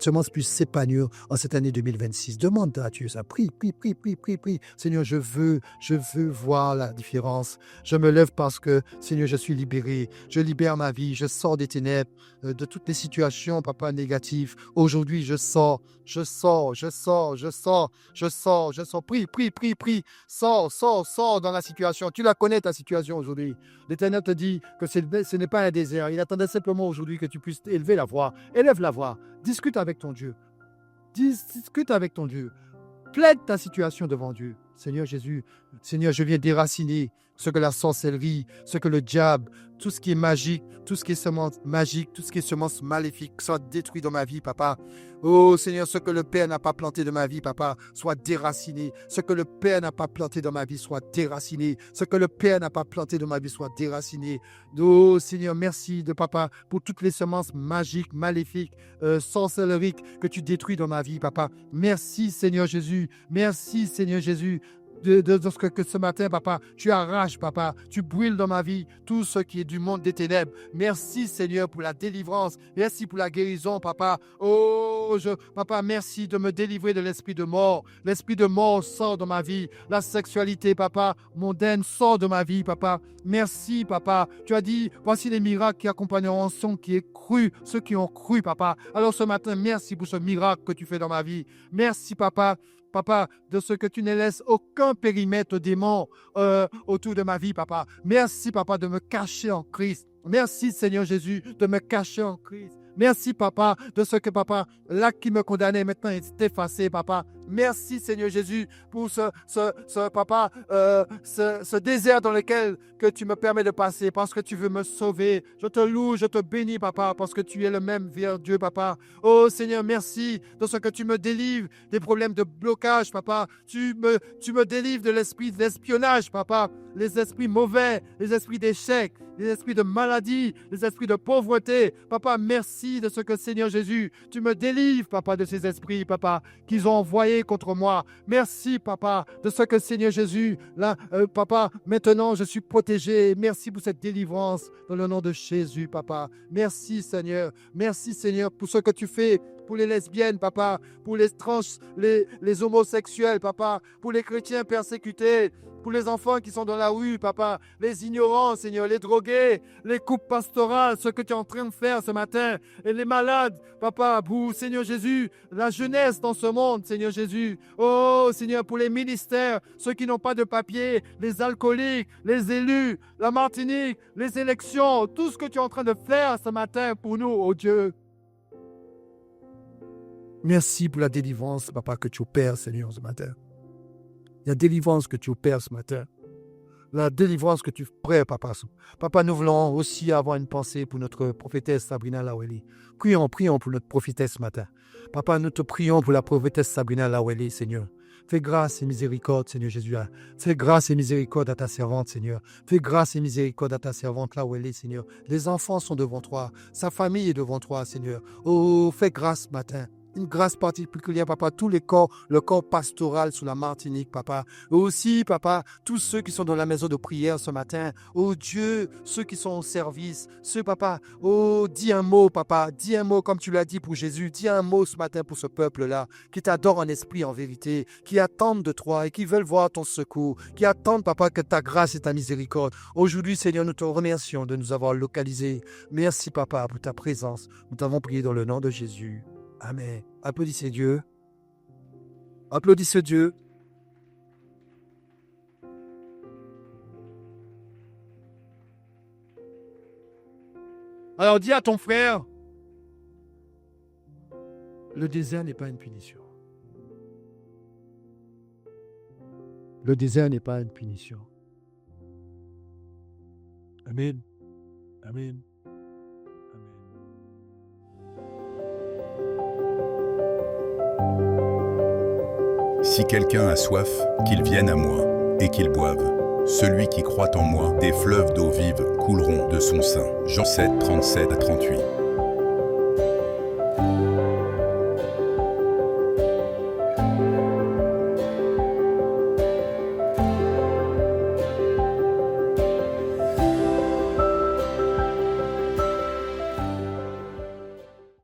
semence puisse s'épanouir en cette année 2026. Demande à Dieu ça. Prie. Seigneur, je veux voir la différence. Je me lève parce que, Seigneur, je suis libéré. Je libère ma vie. Je sors des ténèbres, de toutes les situations, Papa, négatives. Aujourd'hui, je sors. Prie. Sors dans la situation. Tu la connais, ta situation aujourd'hui. L'Éternel te dit que ce n'est pas un désert. Il attendait simplement aujourd'hui que tu puisses élever la voix. Élève la voix. Discute avec ton Dieu. Plaide ta situation devant Dieu. Seigneur Jésus, Seigneur, je viens déraciner ce que la sorcellerie, ce que le diable, tout ce qui est magique, tout ce qui est semence magique, tout ce qui est semence maléfique soit détruit dans ma vie, Papa. Oh Seigneur, ce que le Père n'a pas planté dans ma vie, Papa, soit déraciné. Ce que le Père n'a pas planté dans ma vie soit déraciné. Ce que le Père n'a pas planté dans ma vie soit déraciné. Oh Seigneur, merci de Papa pour toutes les semences magiques, maléfiques, sorcelleriques que tu détruis dans ma vie, Papa. Merci Seigneur Jésus. Merci Seigneur Jésus. Que ce matin, Papa, tu arraches, Papa, tu brûles dans ma vie tout ce qui est du monde des ténèbres. Merci, Seigneur, pour la délivrance. Merci pour la guérison, Papa. Papa, merci de me délivrer de l'esprit de mort. L'esprit de mort sort de ma vie. La sexualité, Papa, mondaine sort de ma vie, Papa. Merci, Papa. Tu as dit, voici les miracles qui accompagneront ceux qui ont cru, Papa. Alors ce matin, merci pour ce miracle que tu fais dans ma vie. Merci, Papa, de ce que tu ne laisses aucun périmètre démon autour de ma vie, Papa. Merci, Papa, de me cacher en Christ. Merci, Seigneur Jésus, de me cacher en Christ. Merci, Papa, de ce que, Papa, l'acte qui me condamnait maintenant est effacé, Papa. Merci, Seigneur Jésus, pour papa, ce désert dans lequel que tu me permets de passer parce que tu veux me sauver. Je te loue, je te bénis, papa, parce que tu es le même vers Dieu, papa. Oh Seigneur, merci de ce que tu me délivres des problèmes de blocage, papa. Tu me délivres de l'esprit d'espionnage, papa. Les esprits mauvais, les esprits d'échec, les esprits de maladie, les esprits de pauvreté. Papa, merci de ce que, Seigneur Jésus, tu me délivres, papa, de ces esprits, papa, qu'ils ont envoyés contre moi. Merci, papa, de ce que, Seigneur Jésus, là, papa, maintenant, je suis protégé. Merci pour cette délivrance dans le nom de Jésus, papa. Merci, Seigneur. Merci, Seigneur, pour ce que tu fais pour les lesbiennes, papa, pour les trans, les homosexuels, papa, pour les chrétiens persécutés, pour les enfants qui sont dans la rue, papa, les ignorants, Seigneur, les drogués, les couples pastorales, ce que tu es en train de faire ce matin, et les malades, papa, pour, Seigneur Jésus, la jeunesse dans ce monde, Seigneur Jésus. Oh, Seigneur, pour les ministères, ceux qui n'ont pas de papier, les alcooliques, les élus, la Martinique, les élections, tout ce que tu es en train de faire ce matin pour nous, oh Dieu. Merci pour la délivrance, papa, que tu opères, Seigneur, ce matin. La délivrance que tu opères ce matin. La délivrance que tu ferais, papa. Papa, nous voulons aussi avoir une pensée pour notre prophétesse Sabrina Laweli. Prions pour notre prophétesse ce matin. Papa, nous te prions pour la prophétesse Sabrina Laweli, Seigneur. Fais grâce et miséricorde, Seigneur Jésus. Fais grâce et miséricorde à ta servante, Seigneur. Fais grâce et miséricorde à ta servante Laweli, Seigneur. Les enfants sont devant toi. Sa famille est devant toi, Seigneur. Oh, fais grâce ce matin. Une grâce particulière, papa, tous les corps, le corps pastoral sur la Martinique, papa. Aussi, papa, tous ceux qui sont dans la maison de prière ce matin. Oh Dieu, ceux qui sont au service, ceux, papa, oh, dis un mot, papa, dis un mot comme tu l'as dit pour Jésus. Dis un mot ce matin pour ce peuple-là, qui t'adore en esprit, en vérité, qui attendent de toi et qui veulent voir ton secours, qui attendent, papa, que ta grâce et ta miséricorde. Aujourd'hui, Seigneur, nous te remercions de nous avoir localisés. Merci, papa, pour ta présence. Nous t'avons prié dans le nom de Jésus. Amen. Applaudissez Dieu. Applaudissez Dieu. Alors dis à ton frère, le désert n'est pas une punition. Le désert n'est pas une punition. Amen. Amen. Si quelqu'un a soif, qu'il vienne à moi, et qu'il boive. Celui qui croit en moi, des fleuves d'eau vive couleront de son sein. Jean 7, 37 à 38.